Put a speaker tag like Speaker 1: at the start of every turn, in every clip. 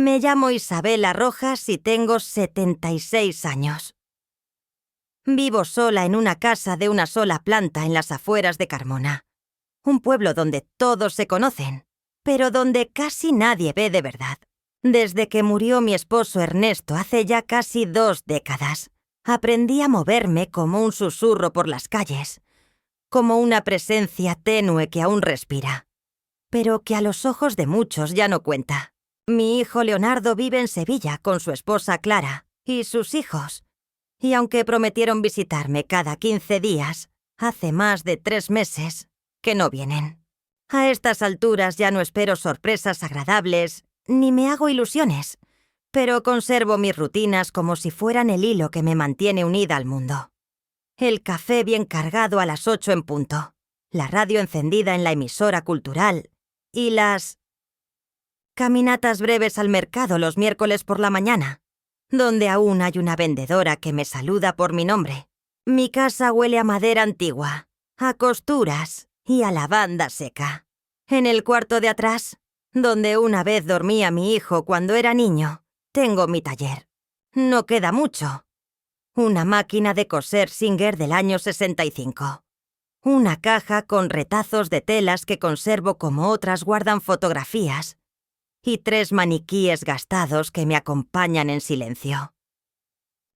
Speaker 1: Me llamo Isabela Rojas y tengo 76 años. Vivo sola en una casa de una sola planta en las afueras de Carmona. Un pueblo donde todos se conocen, pero donde casi nadie ve de verdad. Desde que murió mi esposo Ernesto hace ya casi 2 décadas, aprendí a moverme como un susurro por las calles, como una presencia tenue que aún respira, pero que a los ojos de muchos ya no cuenta. Mi hijo Leonardo vive en Sevilla con su esposa Clara y sus hijos, y aunque prometieron visitarme cada 15 días, hace más de 3 meses que no vienen. A estas alturas ya no espero sorpresas agradables, ni me hago ilusiones, pero conservo mis rutinas como si fueran el hilo que me mantiene unida al mundo. El café bien cargado a las 8 en punto, la radio encendida en la emisora cultural y las caminatas breves al mercado los miércoles por la mañana, donde aún hay una vendedora que me saluda por mi nombre. Mi casa huele a madera antigua, a costuras y a lavanda seca. En el cuarto de atrás, donde una vez dormía mi hijo cuando era niño, tengo mi taller. No queda mucho. Una máquina de coser Singer del año 65. Una caja con retazos de telas que conservo como otras guardan fotografías. Y 3 maniquíes gastados que me acompañan en silencio.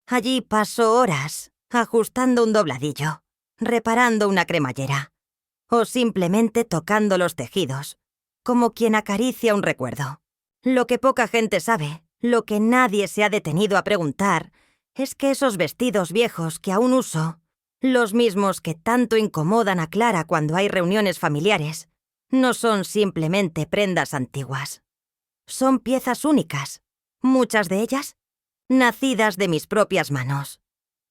Speaker 1: Allí paso horas ajustando un dobladillo, reparando una cremallera, o simplemente tocando los tejidos, como quien acaricia un recuerdo. Lo que poca gente sabe, lo que nadie se ha detenido a preguntar, es que esos vestidos viejos que aún uso, los mismos que tanto incomodan a Clara cuando hay reuniones familiares, no son simplemente prendas antiguas. Son piezas únicas, muchas de ellas nacidas de mis propias manos.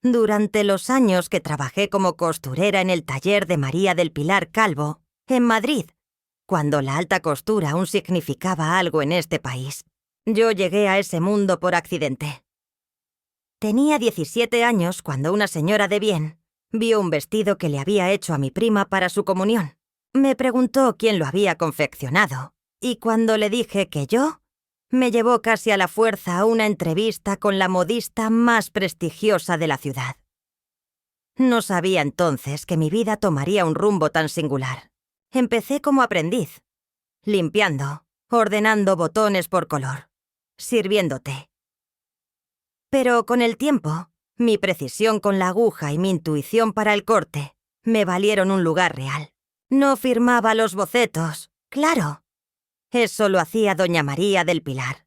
Speaker 1: Durante los años que trabajé como costurera en el taller de María del Pilar Calvo, en Madrid, cuando la alta costura aún significaba algo en este país, yo llegué a ese mundo por accidente. Tenía 17 años cuando una señora de bien vio un vestido que le había hecho a mi prima para su comunión. Me preguntó quién lo había confeccionado. Y cuando le dije que yo, me llevó casi a la fuerza a una entrevista con la modista más prestigiosa de la ciudad. No sabía entonces que mi vida tomaría un rumbo tan singular. Empecé como aprendiz, limpiando, ordenando botones por color, sirviendo té. Pero con el tiempo, mi precisión con la aguja y mi intuición para el corte me valieron un lugar real. No firmaba los bocetos, claro. Eso lo hacía doña María del Pilar.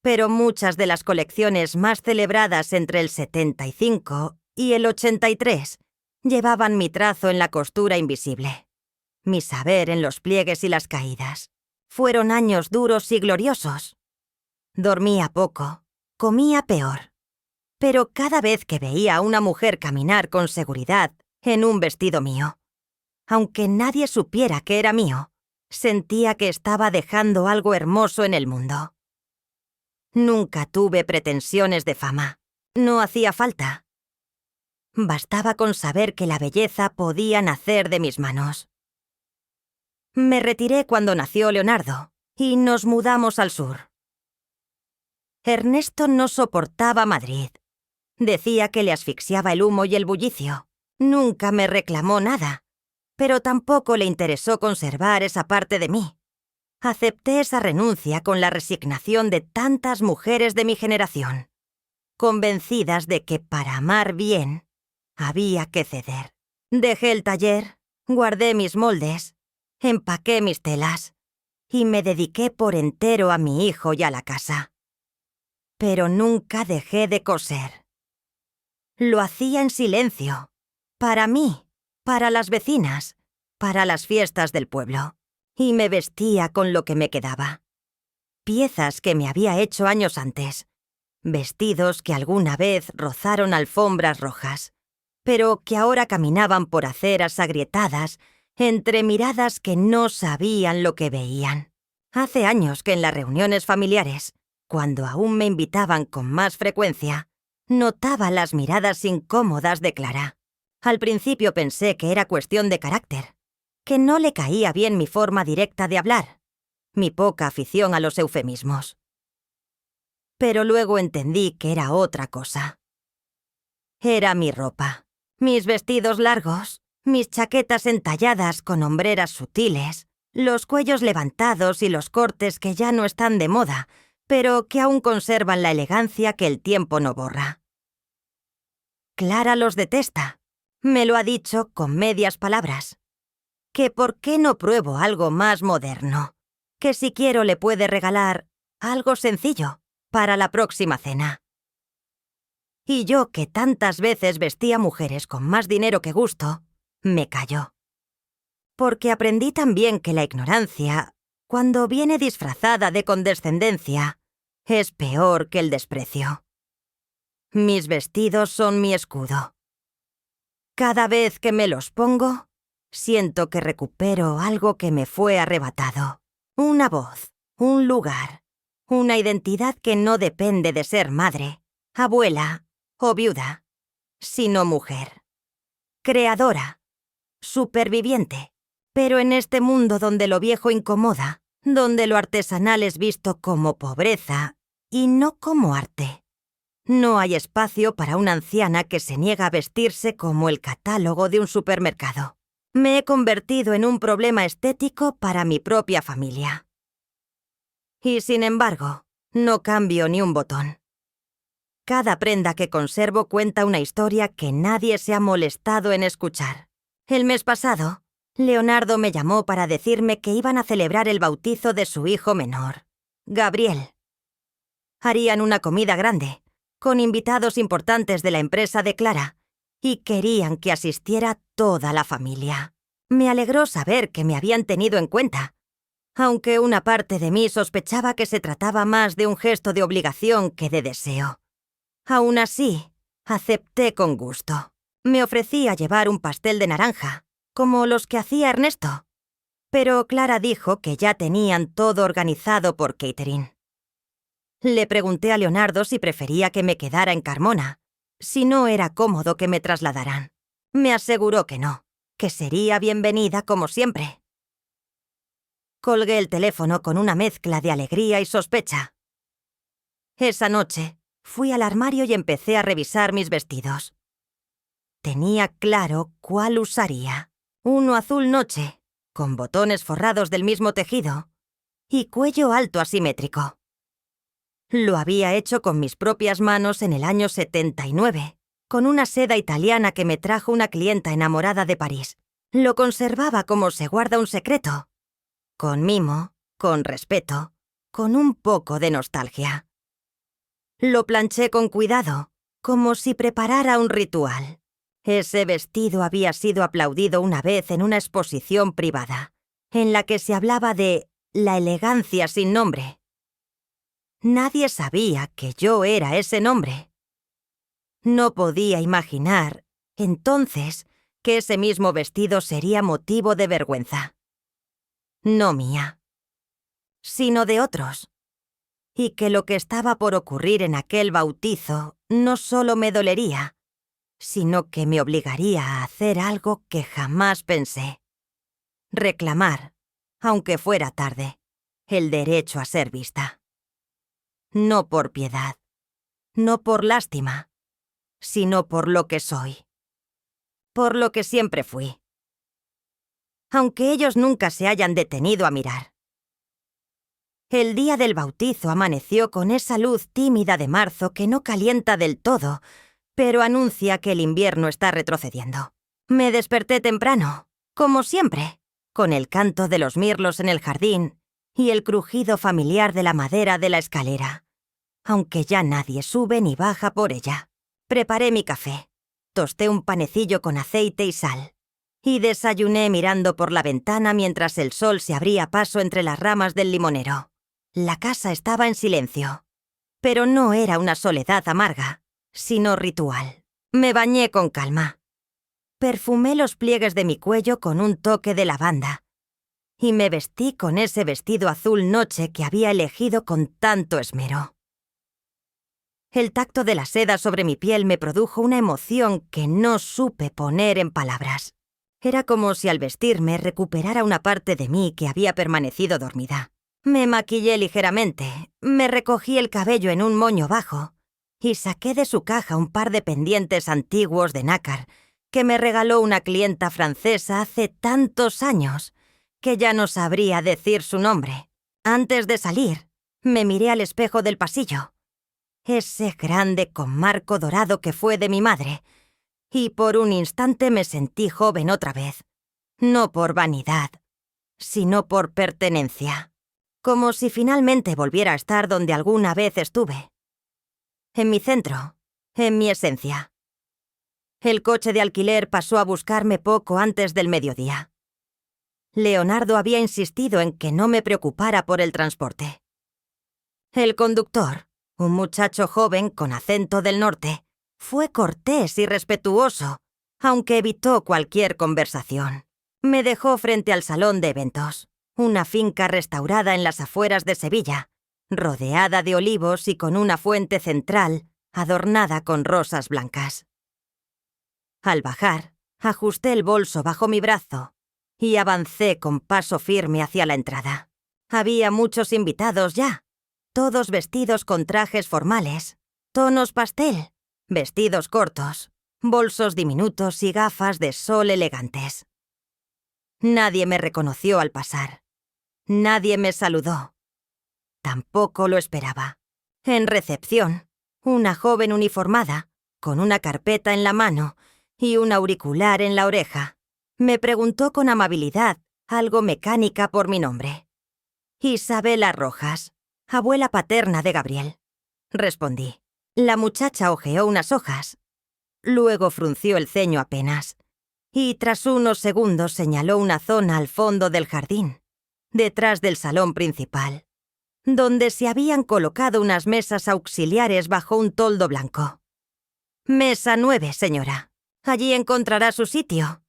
Speaker 1: Pero muchas de las colecciones más celebradas entre el 75 y el 83 llevaban mi trazo en la costura invisible, mi saber en los pliegues y las caídas. Fueron años duros y gloriosos. Dormía poco, comía peor. Pero cada vez que veía a una mujer caminar con seguridad en un vestido mío, aunque nadie supiera que era mío, sentía que estaba dejando algo hermoso en el mundo. Nunca tuve pretensiones de fama. No hacía falta. Bastaba con saber que la belleza podía nacer de mis manos. Me retiré cuando nació Leonardo y nos mudamos al sur. Ernesto no soportaba Madrid. Decía que le asfixiaba el humo y el bullicio. Nunca me reclamó nada, pero tampoco le interesó conservar esa parte de mí. Acepté esa renuncia con la resignación de tantas mujeres de mi generación, convencidas de que para amar bien había que ceder. Dejé el taller, guardé mis moldes, empaqué mis telas y me dediqué por entero a mi hijo y a la casa. Pero nunca dejé de coser. Lo hacía en silencio, para mí, para las vecinas, para las fiestas del pueblo, y me vestía con lo que me quedaba. Piezas que me había hecho años antes, vestidos que alguna vez rozaron alfombras rojas, pero que ahora caminaban por aceras agrietadas entre miradas que no sabían lo que veían. Hace años que en las reuniones familiares, cuando aún me invitaban con más frecuencia, notaba las miradas incómodas de Clara. Al principio pensé que era cuestión de carácter, que no le caía bien mi forma directa de hablar, mi poca afición a los eufemismos. pero luego entendí que era otra cosa. Era mi ropa, mis vestidos largos, mis chaquetas entalladas con hombreras sutiles, los cuellos levantados y los cortes que ya no están de moda, pero que aún conservan la elegancia que el tiempo no borra. Clara los detesta. Me lo ha dicho con medias palabras. Que por qué no pruebo algo más moderno, que si quiero le puede regalar algo sencillo para la próxima cena. Y yo, que tantas veces vestía mujeres con más dinero que gusto, me calló. Porque aprendí también que la ignorancia, cuando viene disfrazada de condescendencia, es peor que el desprecio. Mis vestidos son mi escudo. Cada vez que me los pongo, siento que recupero algo que me fue arrebatado. Una voz, un lugar, una identidad que no depende de ser madre, abuela o viuda, sino mujer. Creadora, superviviente. Pero en este mundo donde lo viejo incomoda, donde lo artesanal es visto como pobreza y no como arte, no hay espacio para una anciana que se niega a vestirse como el catálogo de un supermercado. Me he convertido en un problema estético para mi propia familia. Y sin embargo, no cambio ni un botón. Cada prenda que conservo cuenta una historia que nadie se ha molestado en escuchar. El mes pasado, Leonardo me llamó para decirme que iban a celebrar el bautizo de su hijo menor, Gabriel. Harían una comida grande, con invitados importantes de la empresa de Clara, y querían que asistiera toda la familia. Me alegró saber que me habían tenido en cuenta, aunque una parte de mí sospechaba que se trataba más de un gesto de obligación que de deseo. Aún así, acepté con gusto. Me ofrecí a llevar un pastel de naranja, como los que hacía Ernesto, pero Clara dijo que ya tenían todo organizado por catering. Le pregunté a Leonardo si prefería que me quedara en Carmona, si no era cómodo que me trasladaran. Me aseguró que no, que sería bienvenida como siempre. Colgué el teléfono con una mezcla de alegría y sospecha. Esa noche, fui al armario y empecé a revisar mis vestidos. Tenía claro cuál usaría. Uno azul noche, con botones forrados del mismo tejido, y cuello alto asimétrico. Lo había hecho con mis propias manos en el año 79, con una seda italiana que me trajo una clienta enamorada de París. Lo conservaba como se guarda un secreto, con mimo, con respeto, con un poco de nostalgia. Lo planché con cuidado, como si preparara un ritual. Ese vestido había sido aplaudido una vez en una exposición privada, en la que se hablaba de la elegancia sin nombre. Nadie sabía que yo era ese nombre. No podía imaginar, entonces, que ese mismo vestido sería motivo de vergüenza. No mía, sino de otros. Y que lo que estaba por ocurrir en aquel bautizo no solo me dolería, sino que me obligaría a hacer algo que jamás pensé. Reclamar, aunque fuera tarde, el derecho a ser vista. No por piedad, no por lástima, sino por lo que soy. Por lo que siempre fui. Aunque ellos nunca se hayan detenido a mirar. El día del bautizo amaneció con esa luz tímida de marzo que no calienta del todo, pero anuncia que el invierno está retrocediendo. Me desperté temprano, como siempre, con el canto de los mirlos en el jardín y el crujido familiar de la madera de la escalera, aunque ya nadie sube ni baja por ella. Preparé mi café, tosté un panecillo con aceite y sal, y desayuné mirando por la ventana mientras el sol se abría paso entre las ramas del limonero. La casa estaba en silencio, pero no era una soledad amarga, sino ritual. Me bañé con calma. Perfumé los pliegues de mi cuello con un toque de lavanda, y me vestí con ese vestido azul noche que había elegido con tanto esmero. El tacto de la seda sobre mi piel me produjo una emoción que no supe poner en palabras. Era como si al vestirme recuperara una parte de mí que había permanecido dormida. Me maquillé ligeramente, me recogí el cabello en un moño bajo y saqué de su caja un par de pendientes antiguos de nácar que me regaló una clienta francesa hace tantos años que ya no sabría decir su nombre. Antes de salir, me miré al espejo del pasillo, ese grande con marco dorado que fue de mi madre, y por un instante me sentí joven otra vez, no por vanidad, sino por pertenencia, como si finalmente volviera a estar donde alguna vez estuve, en mi centro, en mi esencia. El coche de alquiler pasó a buscarme poco antes del mediodía. Leonardo había insistido en que no me preocupara por el transporte. El conductor, un muchacho joven con acento del norte, fue cortés y respetuoso, aunque evitó cualquier conversación. Me dejó frente al salón de eventos, una finca restaurada en las afueras de Sevilla, rodeada de olivos y con una fuente central adornada con rosas blancas. Al bajar, ajusté el bolso bajo mi brazo y avancé con paso firme hacia la entrada. Había muchos invitados ya, todos vestidos con trajes formales, tonos pastel, vestidos cortos, bolsos diminutos y gafas de sol elegantes. Nadie me reconoció al pasar. Nadie me saludó. Tampoco lo esperaba. En recepción, una joven uniformada, con una carpeta en la mano y un auricular en la oreja, me preguntó con amabilidad, algo mecánica, por mi nombre. Isabela Rojas, abuela paterna de Gabriel. Respondí. La muchacha hojeó unas hojas. Luego frunció el ceño apenas, y tras unos segundos señaló una zona al fondo del jardín, detrás del salón principal, donde se habían colocado unas mesas auxiliares bajo un toldo blanco. «Mesa 9, señora. Allí encontrará su sitio»,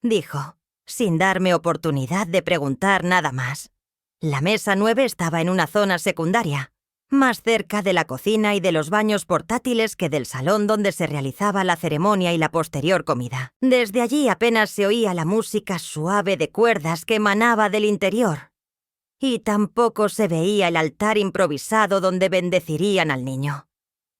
Speaker 1: dijo, sin darme oportunidad de preguntar nada más. La mesa 9 estaba en una zona secundaria, más cerca de la cocina y de los baños portátiles que del salón donde se realizaba la ceremonia y la posterior comida. Desde allí apenas se oía la música suave de cuerdas que emanaba del interior, y tampoco se veía el altar improvisado donde bendecirían al niño.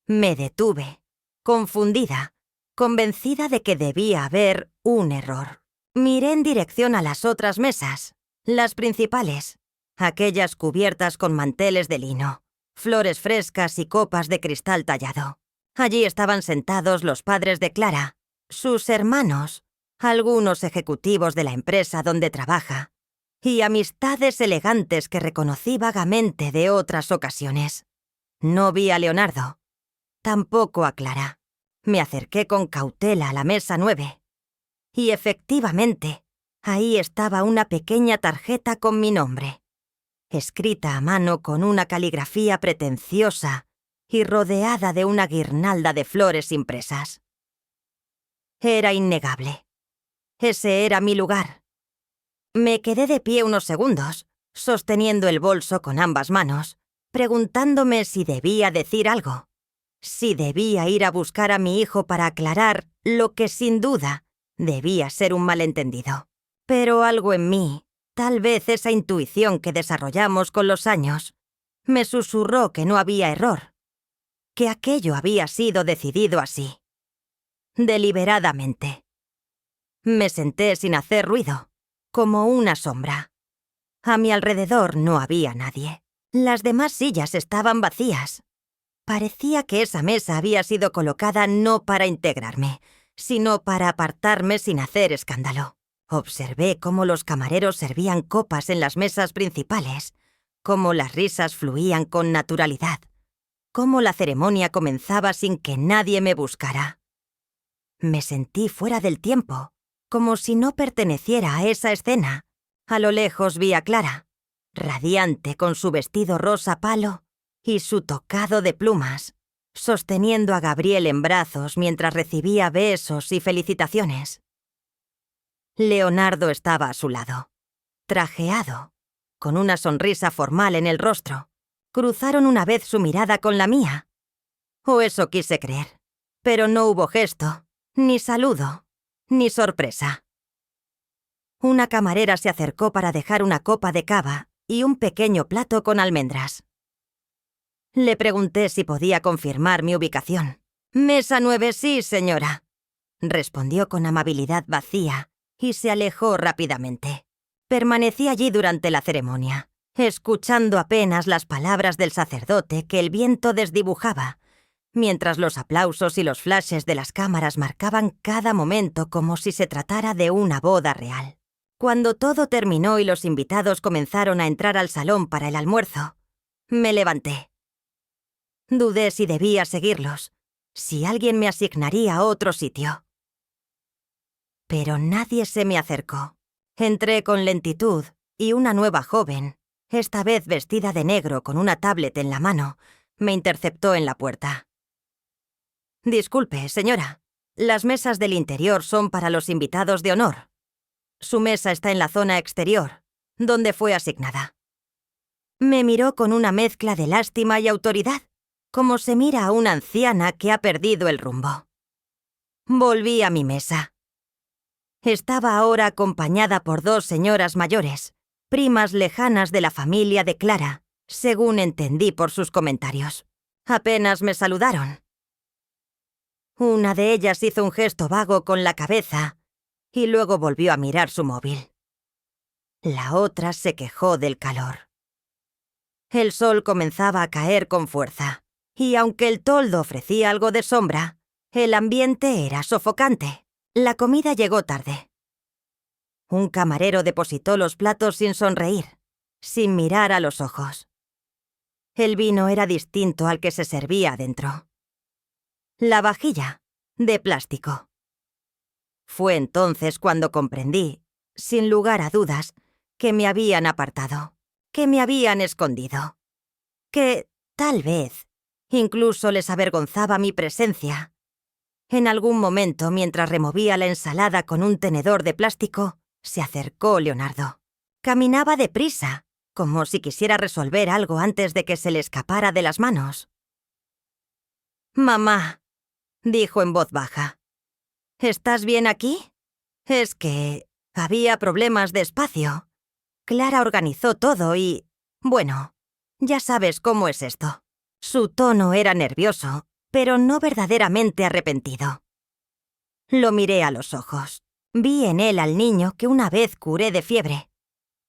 Speaker 1: Me detuve, confundida, convencida de que debía haber un error. Miré en dirección a las otras mesas, las principales, aquellas cubiertas con manteles de lino, flores frescas y copas de cristal tallado. Allí estaban sentados los padres de Clara, sus hermanos, algunos ejecutivos de la empresa donde trabaja, y amistades elegantes que reconocí vagamente de otras ocasiones. No vi a Leonardo, tampoco a Clara. Me acerqué con cautela a la mesa 9. Y efectivamente, ahí estaba una pequeña tarjeta con mi nombre, escrita a mano con una caligrafía pretenciosa y rodeada de una guirnalda de flores impresas. Era innegable. Ese era mi lugar. Me quedé de pie unos segundos, sosteniendo el bolso con ambas manos, preguntándome si debía decir algo, si debía ir a buscar a mi hijo para aclarar lo que sin duda debía ser un malentendido. Pero algo en mí, tal vez esa intuición que desarrollamos con los años, me susurró que no había error, que aquello había sido decidido así, deliberadamente. Me senté sin hacer ruido, como una sombra. A mi alrededor no había nadie. Las demás sillas estaban vacías. Parecía que esa mesa había sido colocada no para integrarme, sino para apartarme sin hacer escándalo. Observé cómo los camareros servían copas en las mesas principales, cómo las risas fluían con naturalidad, cómo la ceremonia comenzaba sin que nadie me buscara. Me sentí fuera del tiempo, como si no perteneciera a esa escena. A lo lejos vi a Clara, radiante con su vestido rosa palo y su tocado de plumas, sosteniendo a Gabriel en brazos mientras recibía besos y felicitaciones. Leonardo estaba a su lado, trajeado, con una sonrisa formal en el rostro. Cruzaron una vez su mirada con la mía. O eso quise creer, pero no hubo gesto, ni saludo, ni sorpresa. Una camarera se acercó para dejar una copa de cava y un pequeño plato con almendras. Le pregunté si podía confirmar mi ubicación. «Mesa 9, sí, señora», respondió con amabilidad vacía y se alejó rápidamente. Permanecí allí durante la ceremonia, escuchando apenas las palabras del sacerdote que el viento desdibujaba, mientras los aplausos y los flashes de las cámaras marcaban cada momento como si se tratara de una boda real. Cuando todo terminó y los invitados comenzaron a entrar al salón para el almuerzo, me levanté. Dudé si debía seguirlos, si alguien me asignaría otro sitio. Pero nadie se me acercó. Entré con lentitud y una nueva joven, esta vez vestida de negro con una tablet en la mano, me interceptó en la puerta. «Disculpe, señora, las mesas del interior son para los invitados de honor. Su mesa está en la zona exterior, donde fue asignada». Me miró con una mezcla de lástima y autoridad, como se mira a una anciana que ha perdido el rumbo. Volví a mi mesa. Estaba ahora acompañada por 2 señoras mayores, primas lejanas de la familia de Clara, según entendí por sus comentarios. Apenas me saludaron. Una de ellas hizo un gesto vago con la cabeza y luego volvió a mirar su móvil. La otra se quejó del calor. El sol comenzaba a caer con fuerza, y aunque el toldo ofrecía algo de sombra, el ambiente era sofocante. La comida llegó tarde. Un camarero depositó los platos sin sonreír, sin mirar a los ojos. El vino era distinto al que se servía adentro. La vajilla, de plástico. Fue entonces cuando comprendí, sin lugar a dudas, que me habían apartado, que me habían escondido, que, tal vez, incluso les avergonzaba mi presencia. En algún momento, mientras removía la ensalada con un tenedor de plástico, se acercó Leonardo. Caminaba deprisa, como si quisiera resolver algo antes de que se le escapara de las manos. «Mamá», dijo en voz baja, «¿estás bien aquí? Es que había problemas de espacio. Clara organizó todo y... bueno, ya sabes cómo es esto». Su tono era nervioso, pero no verdaderamente arrepentido. Lo miré a los ojos. Vi en él al niño que una vez curé de fiebre,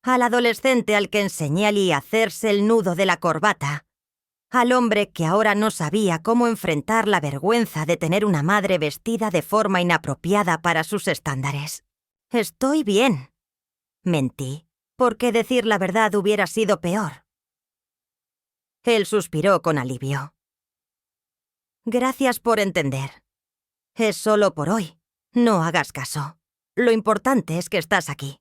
Speaker 1: al adolescente al que enseñé a hacerse el nudo de la corbata, al hombre que ahora no sabía cómo enfrentar la vergüenza de tener una madre vestida de forma inapropiada para sus estándares. «Estoy bien», mentí, porque decir la verdad hubiera sido peor. Él suspiró con alivio. «Gracias por entender. Es solo por hoy. No hagas caso. Lo importante es que estás aquí».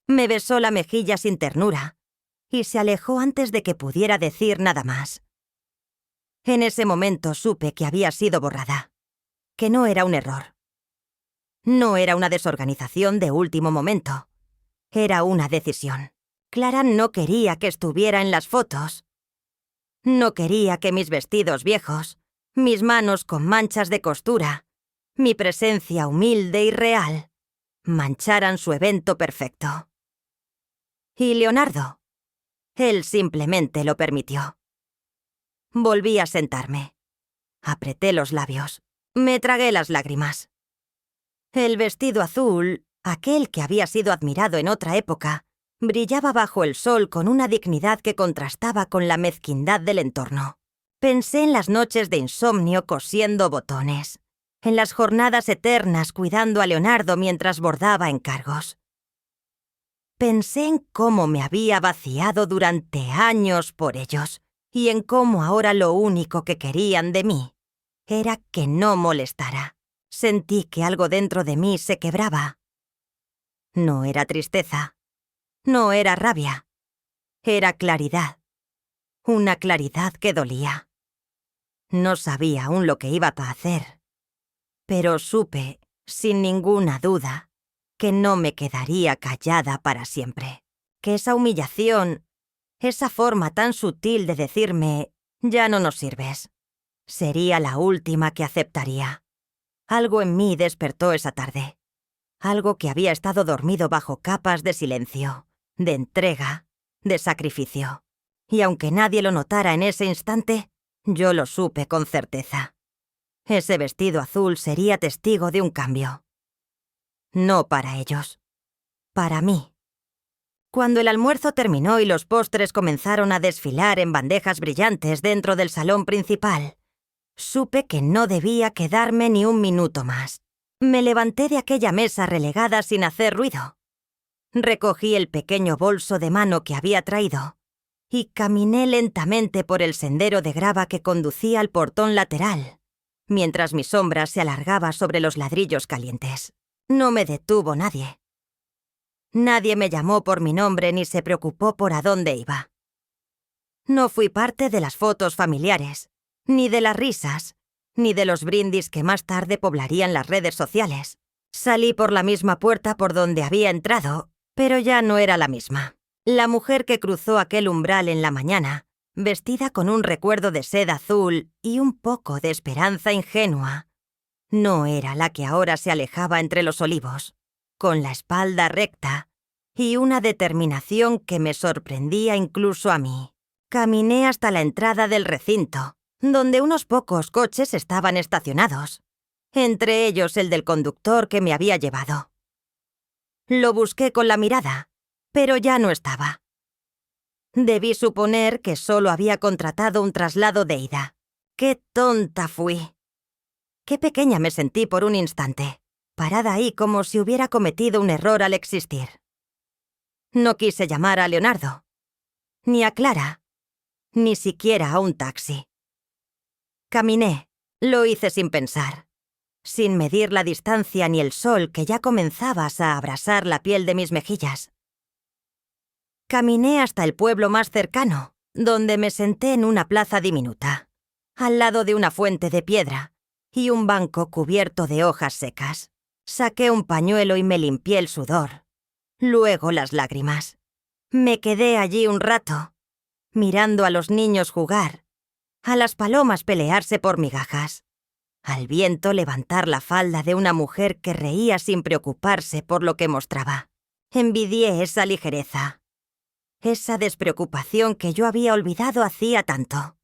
Speaker 1: Me besó la mejilla sin ternura y se alejó antes de que pudiera decir nada más. En ese momento supe que había sido borrada, que no era un error. No era una desorganización de último momento. Era una decisión. Clara no quería que estuviera en las fotos. No quería que mis vestidos viejos, mis manos con manchas de costura, mi presencia humilde y real, mancharan su evento perfecto. Y Leonardo, él simplemente lo permitió. Volví a sentarme. Apreté los labios. Me tragué las lágrimas. El vestido azul, aquel que había sido admirado en otra época, brillaba bajo el sol con una dignidad que contrastaba con la mezquindad del entorno. Pensé en las noches de insomnio cosiendo botones, en las jornadas eternas cuidando a Leonardo mientras bordaba encargos. Pensé en cómo me había vaciado durante años por ellos y en cómo ahora lo único que querían de mí era que no molestara. Sentí que algo dentro de mí se quebraba. No era tristeza. No era rabia. Era claridad. Una claridad que dolía. No sabía aún lo que iba a hacer, pero supe, sin ninguna duda, que no me quedaría callada para siempre. Que esa humillación, esa forma tan sutil de decirme «ya no nos sirves», sería la última que aceptaría. Algo en mí despertó esa tarde. Algo que había estado dormido bajo capas de silencio, de entrega, de sacrificio. Y aunque nadie lo notara en ese instante, yo lo supe con certeza. Ese vestido azul sería testigo de un cambio. No para ellos. Para mí. Cuando el almuerzo terminó y los postres comenzaron a desfilar en bandejas brillantes dentro del salón principal, supe que no debía quedarme ni un minuto más. Me levanté de aquella mesa relegada sin hacer ruido. Recogí el pequeño bolso de mano que había traído y caminé lentamente por el sendero de grava que conducía al portón lateral, mientras mi sombra se alargaba sobre los ladrillos calientes. No me detuvo nadie. Nadie me llamó por mi nombre ni se preocupó por a dónde iba. No fui parte de las fotos familiares, ni de las risas, ni de los brindis que más tarde poblarían las redes sociales. Salí por la misma puerta por donde había entrado, pero ya no era la misma. La mujer que cruzó aquel umbral en la mañana, vestida con un recuerdo de seda azul y un poco de esperanza ingenua, no era la que ahora se alejaba entre los olivos, con la espalda recta y una determinación que me sorprendía incluso a mí. Caminé hasta la entrada del recinto, donde unos pocos coches estaban estacionados, entre ellos el del conductor que me había llevado. Lo busqué con la mirada, pero ya no estaba. Debí suponer que solo había contratado un traslado de ida. ¡Qué tonta fui! Qué pequeña me sentí por un instante, parada ahí como si hubiera cometido un error al existir. No quise llamar a Leonardo, ni a Clara, ni siquiera a un taxi. Caminé, lo hice sin pensar, sin medir la distancia ni el sol que ya comenzaba a abrasar la piel de mis mejillas. Caminé hasta el pueblo más cercano, donde me senté en una plaza diminuta, al lado de una fuente de piedra y un banco cubierto de hojas secas. Saqué un pañuelo y me limpié el sudor, luego las lágrimas. Me quedé allí un rato, mirando a los niños jugar, a las palomas pelearse por migajas, al viento levantar la falda de una mujer que reía sin preocuparse por lo que mostraba. Envidié esa ligereza, esa despreocupación que yo había olvidado hacía tanto.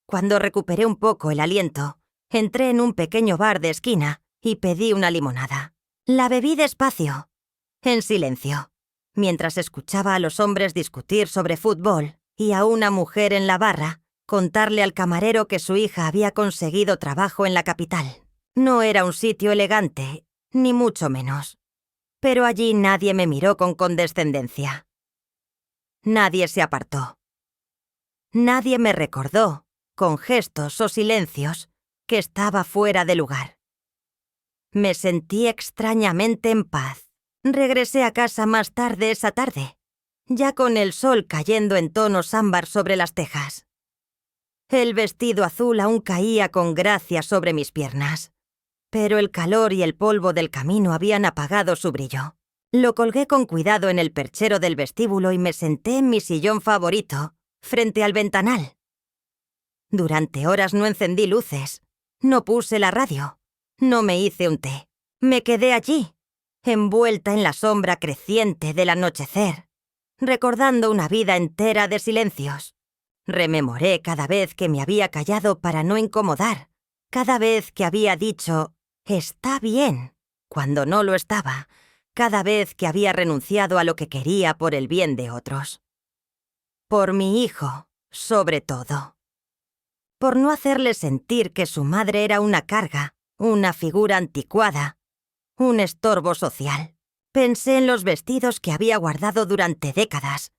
Speaker 1: Cuando recuperé un poco el aliento, entré en un pequeño bar de esquina y pedí una limonada. La bebí despacio, en silencio, mientras escuchaba a los hombres discutir sobre fútbol y a una mujer en la barra contarle al camarero que su hija había conseguido trabajo en la capital. No era un sitio elegante, ni mucho menos, pero allí nadie me miró con condescendencia. Nadie se apartó. Nadie me recordó, con gestos o silencios, que estaba fuera de lugar. Me sentí extrañamente en paz. Regresé a casa más tarde esa tarde, ya con el sol cayendo en tonos ámbar sobre las tejas. El vestido azul aún caía con gracia sobre mis piernas, pero el calor y el polvo del camino habían apagado su brillo. Lo colgué con cuidado en el perchero del vestíbulo y me senté en mi sillón favorito, frente al ventanal. Durante horas no encendí luces, no puse la radio, no me hice un té. Me quedé allí, envuelta en la sombra creciente del anochecer, recordando una vida entera de silencios. Rememoré cada vez que me había callado para no incomodar, cada vez que había dicho «está bien» cuando no lo estaba, cada vez que había renunciado a lo que quería por el bien de otros. Por mi hijo, sobre todo. Por no hacerle sentir que su madre era una carga, una figura anticuada, un estorbo social. Pensé en los vestidos que había guardado durante décadas,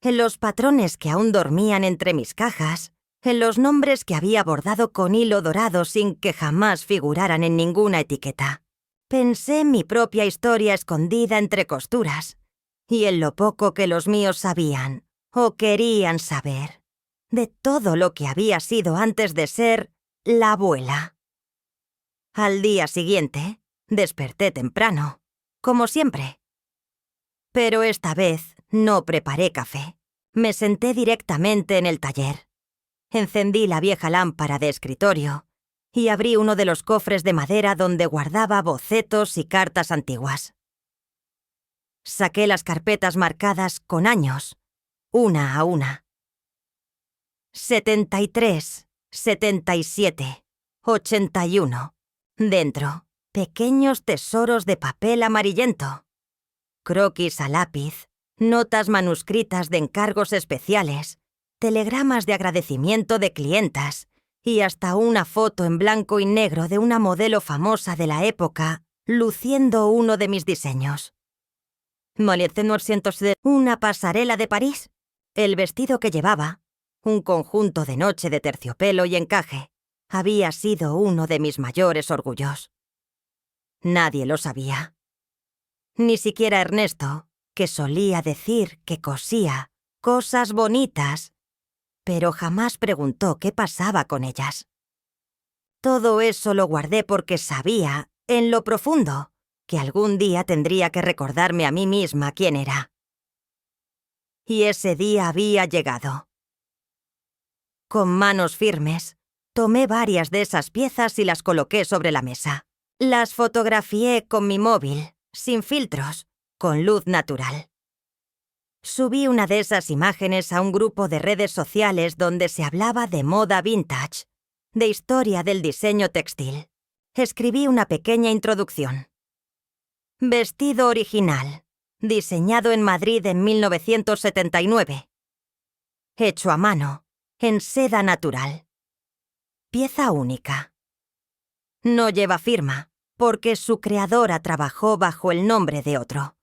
Speaker 1: en los patrones que aún dormían entre mis cajas, en los nombres que había bordado con hilo dorado sin que jamás figuraran en ninguna etiqueta. Pensé en mi propia historia escondida entre costuras y en lo poco que los míos sabían o querían saber de todo lo que había sido antes de ser la abuela. Al día siguiente, desperté temprano, como siempre. Pero esta vez no preparé café. Me senté directamente en el taller. Encendí la vieja lámpara de escritorio y abrí uno de los cofres de madera donde guardaba bocetos y cartas antiguas. Saqué las carpetas marcadas con años, una a una. 73, 77, 81. Dentro, pequeños tesoros de papel amarillento. Croquis a lápiz, notas manuscritas de encargos especiales, telegramas de agradecimiento de clientas y hasta una foto en blanco y negro de una modelo famosa de la época luciendo uno de mis diseños. Una pasarela de París, el vestido que llevaba, un conjunto de noche de terciopelo y encaje, había sido uno de mis mayores orgullos. Nadie lo sabía. Ni siquiera Ernesto, que solía decir que cosía cosas bonitas, pero jamás preguntó qué pasaba con ellas. Todo eso lo guardé porque sabía, en lo profundo, que algún día tendría que recordarme a mí misma quién era. Y ese día había llegado. Con manos firmes, tomé varias de esas piezas y las coloqué sobre la mesa. Las fotografié con mi móvil, sin filtros, con luz natural. Subí una de esas imágenes a un grupo de redes sociales donde se hablaba de moda vintage, de historia del diseño textil. Escribí una pequeña introducción. Vestido original, diseñado en Madrid en 1979. Hecho a mano, en seda natural. Pieza única. No lleva firma, porque su creadora trabajó bajo el nombre de otro.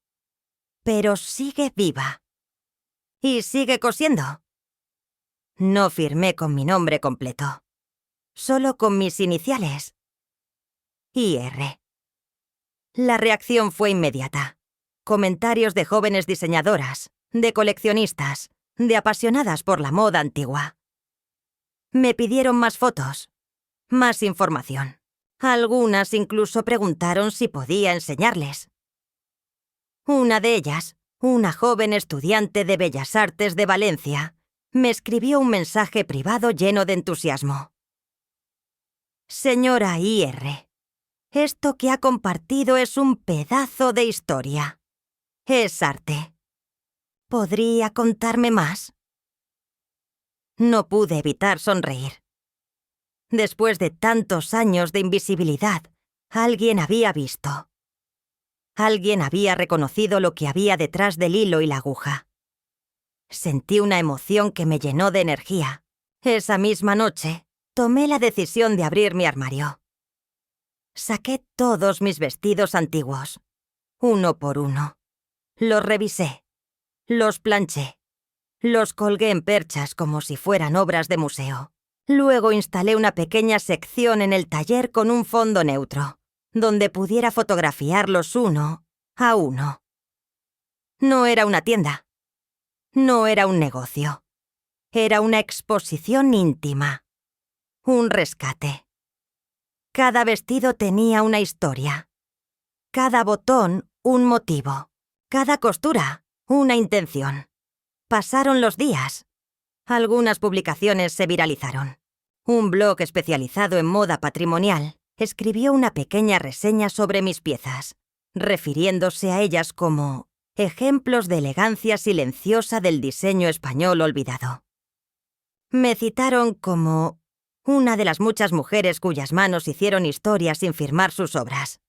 Speaker 1: Pero sigue viva. Y sigue cosiendo. No firmé con mi nombre completo, solo con mis iniciales. IR. La reacción fue inmediata. Comentarios de jóvenes diseñadoras, de coleccionistas, de apasionadas por la moda antigua. Me pidieron más fotos, más información. Algunas incluso preguntaron si podía enseñarles. Una de ellas, una joven estudiante de Bellas Artes de Valencia, me escribió un mensaje privado lleno de entusiasmo. Señora IR, esto que ha compartido es un pedazo de historia. Es arte. ¿Podría contarme más? No pude evitar sonreír. Después de tantos años de invisibilidad, alguien había visto. Alguien había reconocido lo que había detrás del hilo y la aguja. Sentí una emoción que me llenó de energía. Esa misma noche, tomé la decisión de abrir mi armario. Saqué todos mis vestidos antiguos, uno por uno. Los revisé, los planché, los colgué en perchas como si fueran obras de museo. Luego instalé una pequeña sección en el taller con un fondo neutro, donde pudiera fotografiarlos uno a uno. No era una tienda. No era un negocio. Era una exposición íntima. Un rescate. Cada vestido tenía una historia. Cada botón, un motivo. Cada costura, una intención. Pasaron los días. Algunas publicaciones se viralizaron. Un blog especializado en moda patrimonial escribió una pequeña reseña sobre mis piezas, refiriéndose a ellas como ejemplos de elegancia silenciosa del diseño español olvidado. Me citaron como una de las muchas mujeres cuyas manos hicieron historia sin firmar sus obras.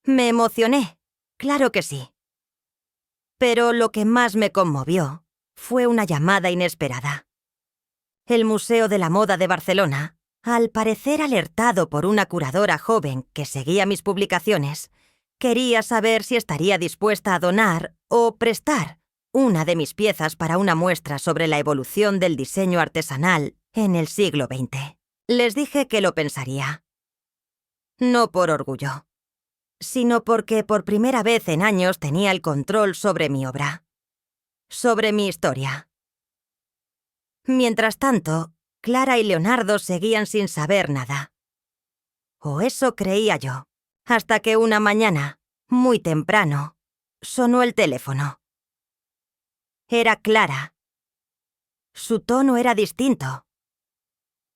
Speaker 1: Me emocioné, claro que sí. Pero lo que más me conmovió fue una llamada inesperada. El Museo de la Moda de Barcelona, al parecer alertado por una curadora joven que seguía mis publicaciones, quería saber si estaría dispuesta a donar o prestar una de mis piezas para una muestra sobre la evolución del diseño artesanal en el siglo XX. Les dije que lo pensaría. No por orgullo, sino porque por primera vez en años tenía el control sobre mi obra, sobre mi historia. Mientras tanto, Clara y Leonardo seguían sin saber nada. O eso creía yo, hasta que una mañana, muy temprano, sonó el teléfono. Era Clara. Su tono era distinto.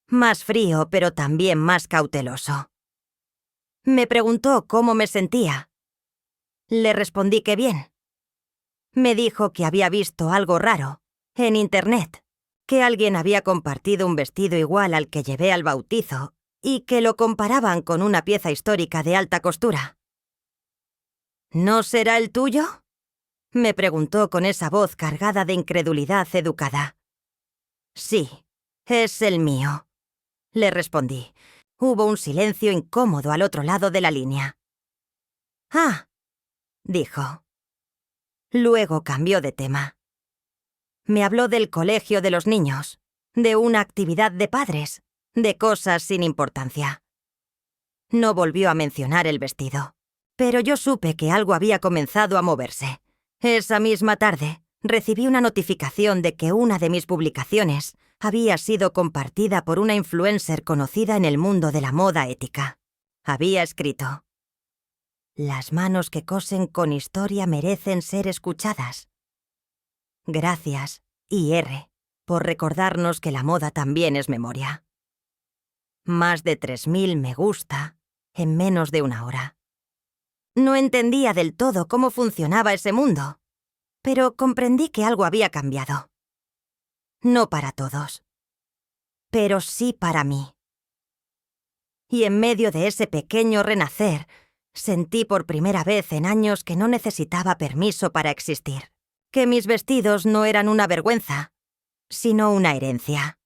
Speaker 1: Más frío, pero también más cauteloso. Me preguntó cómo me sentía. Le respondí que bien. Me dijo que había visto algo raro en Internet, que alguien había compartido un vestido igual al que llevé al bautizo y que lo comparaban con una pieza histórica de alta costura. ¿No será el tuyo?, me preguntó con esa voz cargada de incredulidad educada. Sí, es el mío, le respondí. Hubo un silencio incómodo al otro lado de la línea. Ah, dijo. Luego cambió de tema. Me habló del colegio de los niños, de una actividad de padres, de cosas sin importancia. No volvió a mencionar el vestido, pero yo supe que algo había comenzado a moverse. Esa misma tarde, recibí una notificación de que una de mis publicaciones había sido compartida por una influencer conocida en el mundo de la moda ética. Había escrito: «Las manos que cosen con historia merecen ser escuchadas. Gracias, IR, por recordarnos que la moda también es memoria». Más de 3000 me gusta en menos de una hora. No entendía del todo cómo funcionaba ese mundo, pero comprendí que algo había cambiado. No para todos, pero sí para mí. Y en medio de ese pequeño renacer, sentí por primera vez en años que no necesitaba permiso para existir, que mis vestidos no eran una vergüenza, sino una herencia,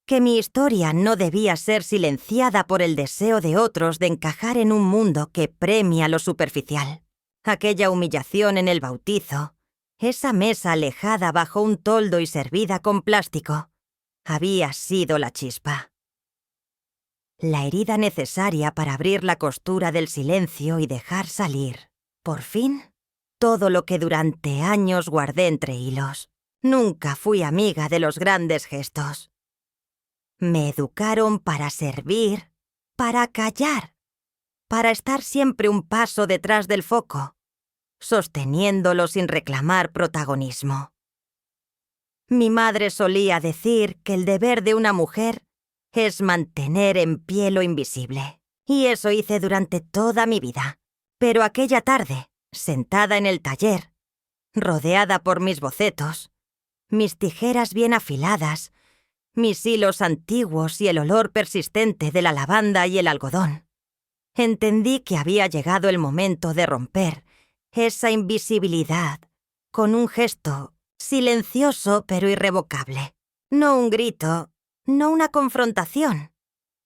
Speaker 1: que mi historia no debía ser silenciada por el deseo de otros de encajar en un mundo que premia lo superficial. Aquella humillación en el bautizo, esa mesa alejada bajo un toldo y servida con plástico, había sido la chispa. La herida necesaria para abrir la costura del silencio y dejar salir, por fin, todo lo que durante años guardé entre hilos. Nunca fui amiga de los grandes gestos. Me educaron para servir, para callar, para estar siempre un paso detrás del foco, sosteniéndolo sin reclamar protagonismo. Mi madre solía decir que el deber de una mujer es mantener en pie lo invisible. Y eso hice durante toda mi vida. Pero aquella tarde, sentada en el taller, rodeada por mis bocetos, mis tijeras bien afiladas, mis hilos antiguos y el olor persistente de la lavanda y el algodón, entendí que había llegado el momento de romper esa invisibilidad con un gesto silencioso pero irrevocable. No un grito, no una confrontación,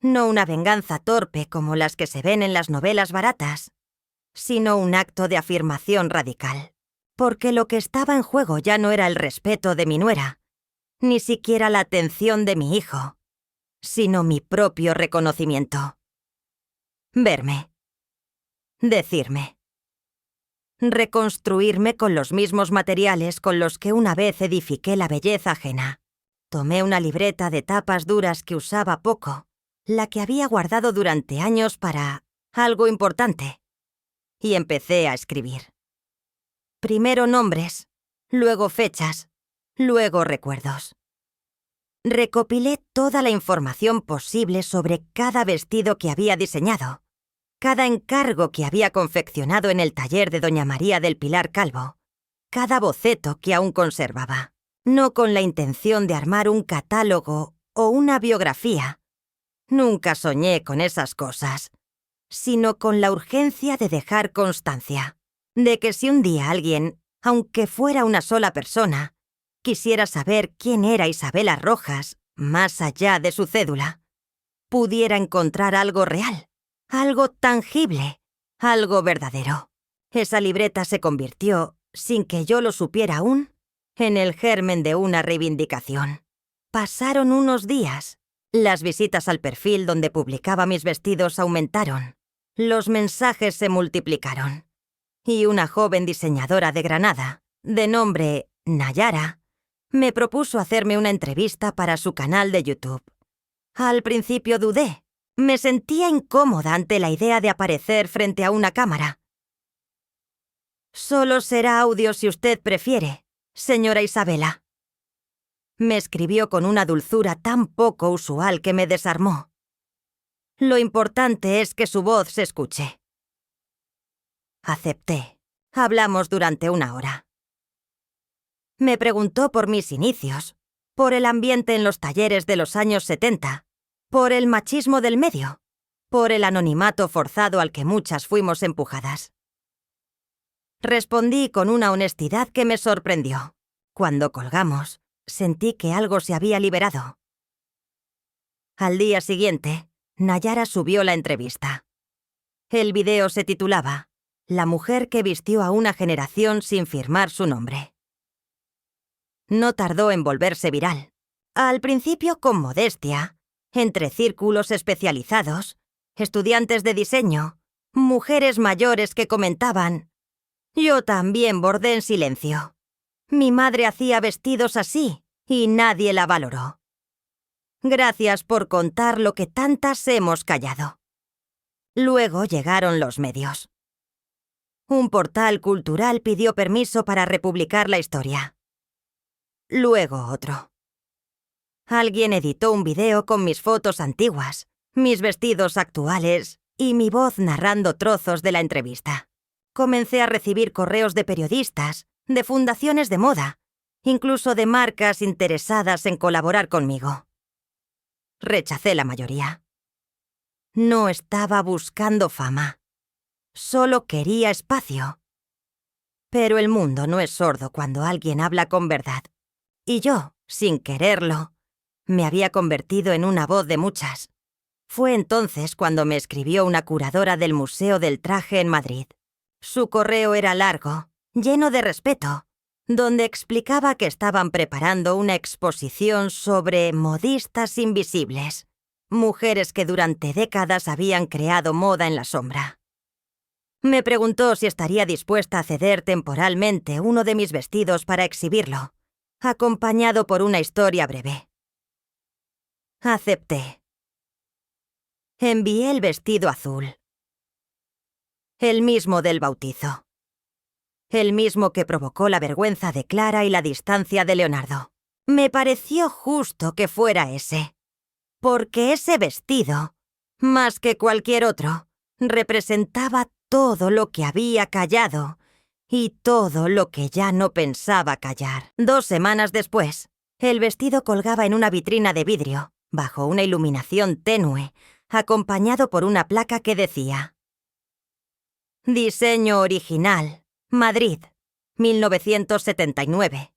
Speaker 1: no una venganza torpe como las que se ven en las novelas baratas, sino un acto de afirmación radical. Porque lo que estaba en juego ya no era el respeto de mi nuera, ni siquiera la atención de mi hijo, sino mi propio reconocimiento. Verme. Decirme. Reconstruirme con los mismos materiales con los que una vez edifiqué la belleza ajena. Tomé una libreta de tapas duras que usaba poco, la que había guardado durante años para algo importante, y empecé a escribir. Primero nombres, luego fechas, luego recuerdos. Recopilé toda la información posible sobre cada vestido que había diseñado, cada encargo que había confeccionado en el taller de doña María del Pilar Calvo, cada boceto que aún conservaba, no con la intención de armar un catálogo o una biografía. Nunca soñé con esas cosas, sino con la urgencia de dejar constancia, de que si un día alguien, aunque fuera una sola persona, quisiera saber quién era Isabela Rojas, más allá de su cédula, pudiera encontrar algo real, algo tangible, algo verdadero. Esa libreta se convirtió, sin que yo lo supiera aún, en el germen de una reivindicación. Pasaron unos días. Las visitas al perfil donde publicaba mis vestidos aumentaron. Los mensajes se multiplicaron. Y una joven diseñadora de Granada, de nombre Nayara, me propuso hacerme una entrevista para su canal de YouTube. Al principio dudé. Me sentía incómoda ante la idea de aparecer frente a una cámara. «Solo será audio si usted prefiere, señora Isabela», me escribió con una dulzura tan poco usual que me desarmó. «Lo importante es que su voz se escuche». Acepté. Hablamos durante 1 hora. Me preguntó por mis inicios, por el ambiente en los talleres de los años 70, por el machismo del medio, por el anonimato forzado al que muchas fuimos empujadas. Respondí con una honestidad que me sorprendió. Cuando colgamos, sentí que algo se había liberado. Al día siguiente, Nayara subió la entrevista. El video se titulaba «La mujer que vistió a una generación sin firmar su nombre». No tardó en volverse viral. Al principio con modestia, entre círculos especializados, estudiantes de diseño, mujeres mayores que comentaban: «Yo también bordé en silencio. Mi madre hacía vestidos así y nadie la valoró. Gracias por contar lo que tantas hemos callado». Luego llegaron los medios. Un portal cultural pidió permiso para republicar la historia. Luego otro. Alguien editó un video con mis fotos antiguas, mis vestidos actuales y mi voz narrando trozos de la entrevista. Comencé a recibir correos de periodistas, de fundaciones de moda, incluso de marcas interesadas en colaborar conmigo. Rechacé la mayoría. No estaba buscando fama. Solo quería espacio. Pero el mundo no es sordo cuando alguien habla con verdad. Y yo, sin quererlo, me había convertido en una voz de muchas. Fue entonces cuando me escribió una curadora del Museo del Traje en Madrid. Su correo era largo, lleno de respeto, donde explicaba que estaban preparando una exposición sobre modistas invisibles, mujeres que durante décadas habían creado moda en la sombra. Me preguntó si estaría dispuesta a ceder temporalmente uno de mis vestidos para exhibirlo, acompañado por una historia breve. Acepté. Envié el vestido azul. El mismo del bautizo. El mismo que provocó la vergüenza de Clara y la distancia de Leonardo. Me pareció justo que fuera ese, porque ese vestido, más que cualquier otro, representaba todo lo que había callado y todo lo que ya no pensaba callar. 2 semanas después, el vestido colgaba en una vitrina de vidrio, bajo una iluminación tenue, acompañado por una placa que decía: «Diseño original, Madrid, 1979.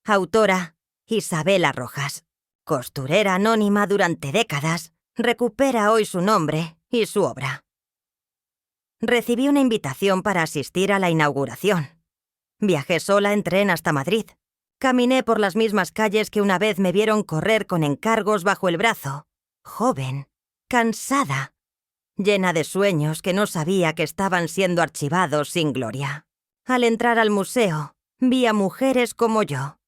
Speaker 1: Autora, Isabela Rojas. Costurera anónima durante décadas, recupera hoy su nombre y su obra». Recibí una invitación para asistir a la inauguración. Viajé sola en tren hasta Madrid. Caminé por las mismas calles que una vez me vieron correr con encargos bajo el brazo, joven, cansada, llena de sueños que no sabía que estaban siendo archivados sin gloria. Al entrar al museo, vi a mujeres como yo,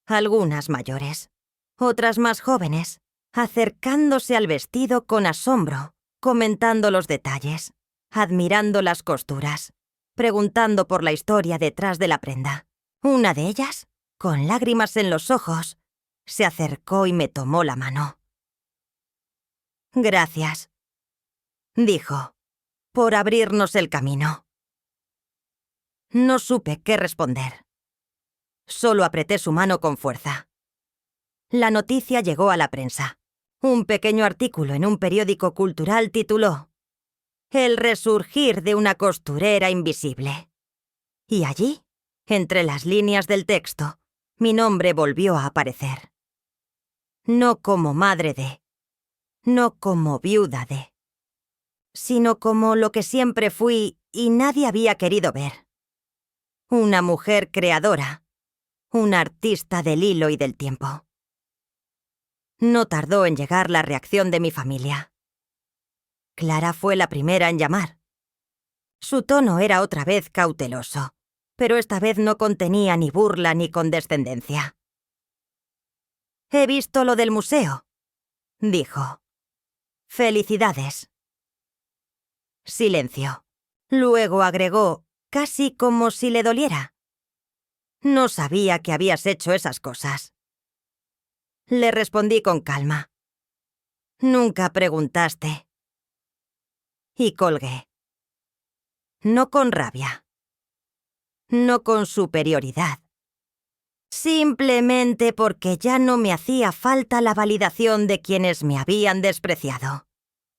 Speaker 1: algunas mayores, otras más jóvenes, acercándose al vestido con asombro, comentando los detalles, admirando las costuras, preguntando por la historia detrás de la prenda. Una de ellas, con lágrimas en los ojos, se acercó y me tomó la mano. «Gracias», dijo, «por abrirnos el camino». No supe qué responder. Solo apreté su mano con fuerza. La noticia llegó a la prensa. Un pequeño artículo en un periódico cultural tituló «El resurgir de una costurera invisible». Y allí, entre las líneas del texto, mi nombre volvió a aparecer. No como madre de, no como viuda de, sino como lo que siempre fui y nadie había querido ver. Una mujer creadora, una artista del hilo y del tiempo. No tardó en llegar la reacción de mi familia. Clara fue la primera en llamar. Su tono era otra vez cauteloso, pero esta vez no contenía ni burla ni condescendencia. «He visto lo del museo», dijo. «Felicidades». Silencio. Luego agregó, casi como si le doliera: «No sabía que habías hecho esas cosas». Le respondí con calma: «Nunca preguntaste». Y colgué. no con rabia, no con superioridad. Simplemente porque ya no me hacía falta la validación de quienes me habían despreciado.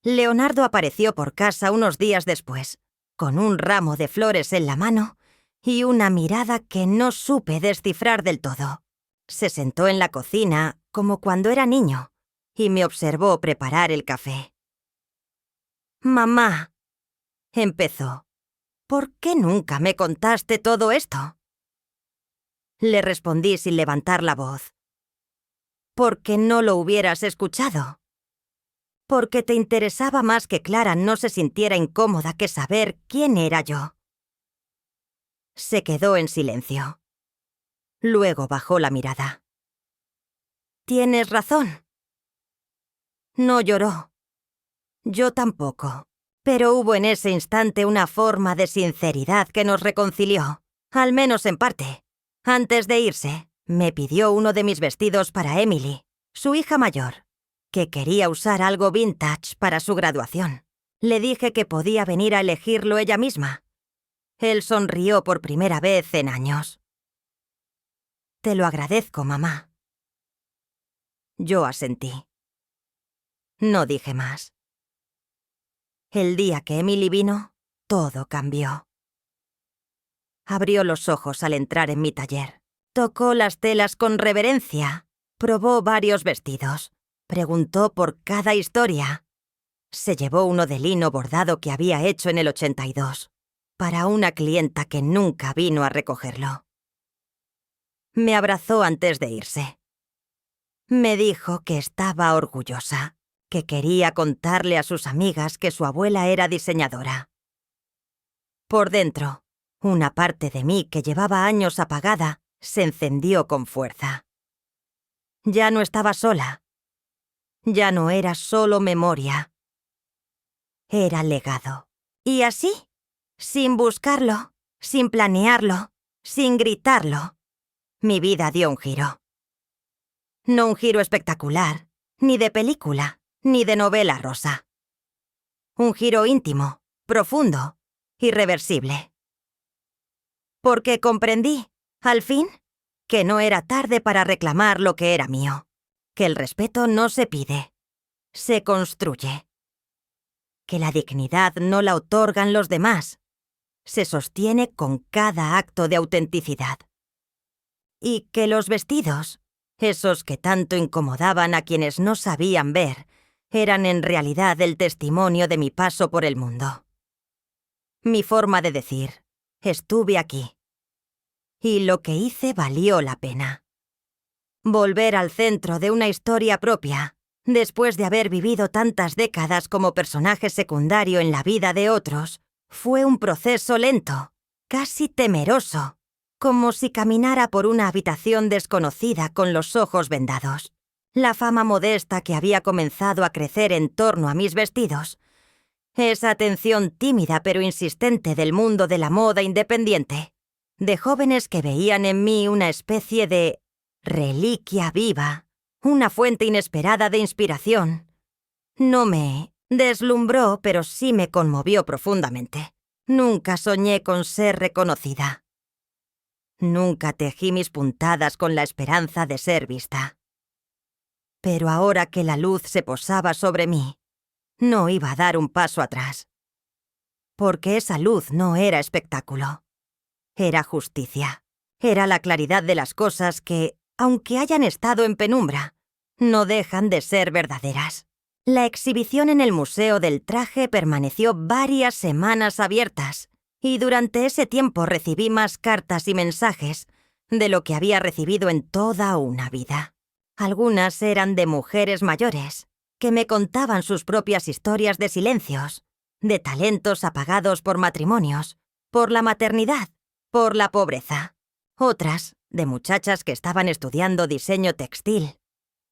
Speaker 1: Leonardo apareció por casa unos días después, con un ramo de flores en la mano y una mirada que no supe descifrar del todo. Se sentó en la cocina, como cuando era niño, y me observó preparar el café. «Mamá», empezó, «¿por qué nunca me contaste todo esto?». Le respondí sin levantar la voz. «Porque no lo hubieras escuchado. Porque te interesaba más que Clara no se sintiera incómoda que saber quién era yo». Se quedó en silencio. Luego bajó la mirada. «Tienes razón». No lloró. Yo tampoco. Pero hubo en ese instante una forma de sinceridad que nos reconcilió, al menos en parte. Antes de irse, me pidió uno de mis vestidos para Emily, su hija mayor, que quería usar algo vintage para su graduación. Le dije que podía venir a elegirlo ella misma. Él sonrió por primera vez en años. «Te lo agradezco, mamá». Yo asentí. No dije más. El día que Emily vino, todo cambió. Abrió los ojos al entrar en mi taller. Tocó las telas con reverencia. Probó varios vestidos. Preguntó por cada historia. Se llevó uno de lino bordado que había hecho en el 82, para una clienta que nunca vino a recogerlo. Me abrazó antes de irse. Me dijo que estaba orgullosa, que quería contarle a sus amigas que su abuela era diseñadora. Por dentro, una parte de mí que llevaba años apagada se encendió con fuerza. Ya no estaba sola. Ya no era solo memoria. Era legado. Y así, sin buscarlo, sin planearlo, sin gritarlo, mi vida dio un giro. No un giro espectacular, ni de película, ni de novela rosa. Un giro íntimo, profundo, irreversible. Porque comprendí, al fin, que no era tarde para reclamar lo que era mío, que el respeto no se pide, se construye, que la dignidad no la otorgan los demás, se sostiene con cada acto de autenticidad. Y que los vestidos, esos que tanto incomodaban a quienes no sabían ver, eran en realidad el testimonio de mi paso por el mundo. Mi forma de decir, estuve aquí. Y lo que hice valió la pena. Volver al centro de una historia propia, después de haber vivido tantas décadas como personaje secundario en la vida de otros, fue un proceso lento, casi temeroso, como si caminara por una habitación desconocida con los ojos vendados. La fama modesta que había comenzado a crecer en torno a mis vestidos, esa atención tímida pero insistente del mundo de la moda independiente, de jóvenes que veían en mí una especie de reliquia viva, una fuente inesperada de inspiración, no me deslumbró, pero sí me conmovió profundamente. Nunca soñé con ser reconocida. Nunca tejí mis puntadas con la esperanza de ser vista. Pero ahora que la luz se posaba sobre mí, no iba a dar un paso atrás. Porque esa luz no era espectáculo. Era justicia. Era la claridad de las cosas que, aunque hayan estado en penumbra, no dejan de ser verdaderas. La exhibición en el Museo del Traje permaneció varias semanas abiertas, y durante ese tiempo recibí más cartas y mensajes de lo que había recibido en toda una vida. Algunas eran de mujeres mayores, que me contaban sus propias historias de silencios, de talentos apagados por matrimonios, por la maternidad, por la pobreza. Otras, de muchachas que estaban estudiando diseño textil,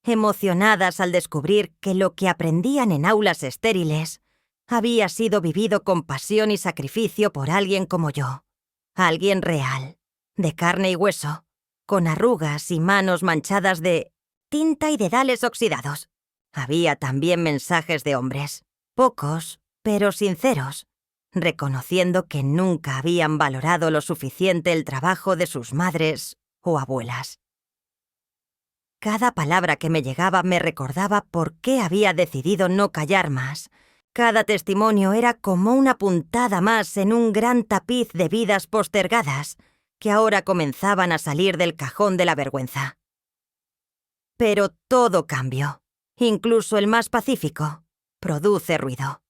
Speaker 1: emocionadas al descubrir que lo que aprendían en aulas estériles había sido vivido con pasión y sacrificio por alguien como yo, alguien real, de carne y hueso, con arrugas y manos manchadas de tinta y dedales oxidados. Había también mensajes de hombres, pocos, pero sinceros, reconociendo que nunca habían valorado lo suficiente el trabajo de sus madres o abuelas. Cada palabra que me llegaba me recordaba por qué había decidido no callar más. Cada testimonio era como una puntada más en un gran tapiz de vidas postergadas que ahora comenzaban a salir del cajón de la vergüenza. Pero todo cambio, incluso el más pacífico, produce ruido.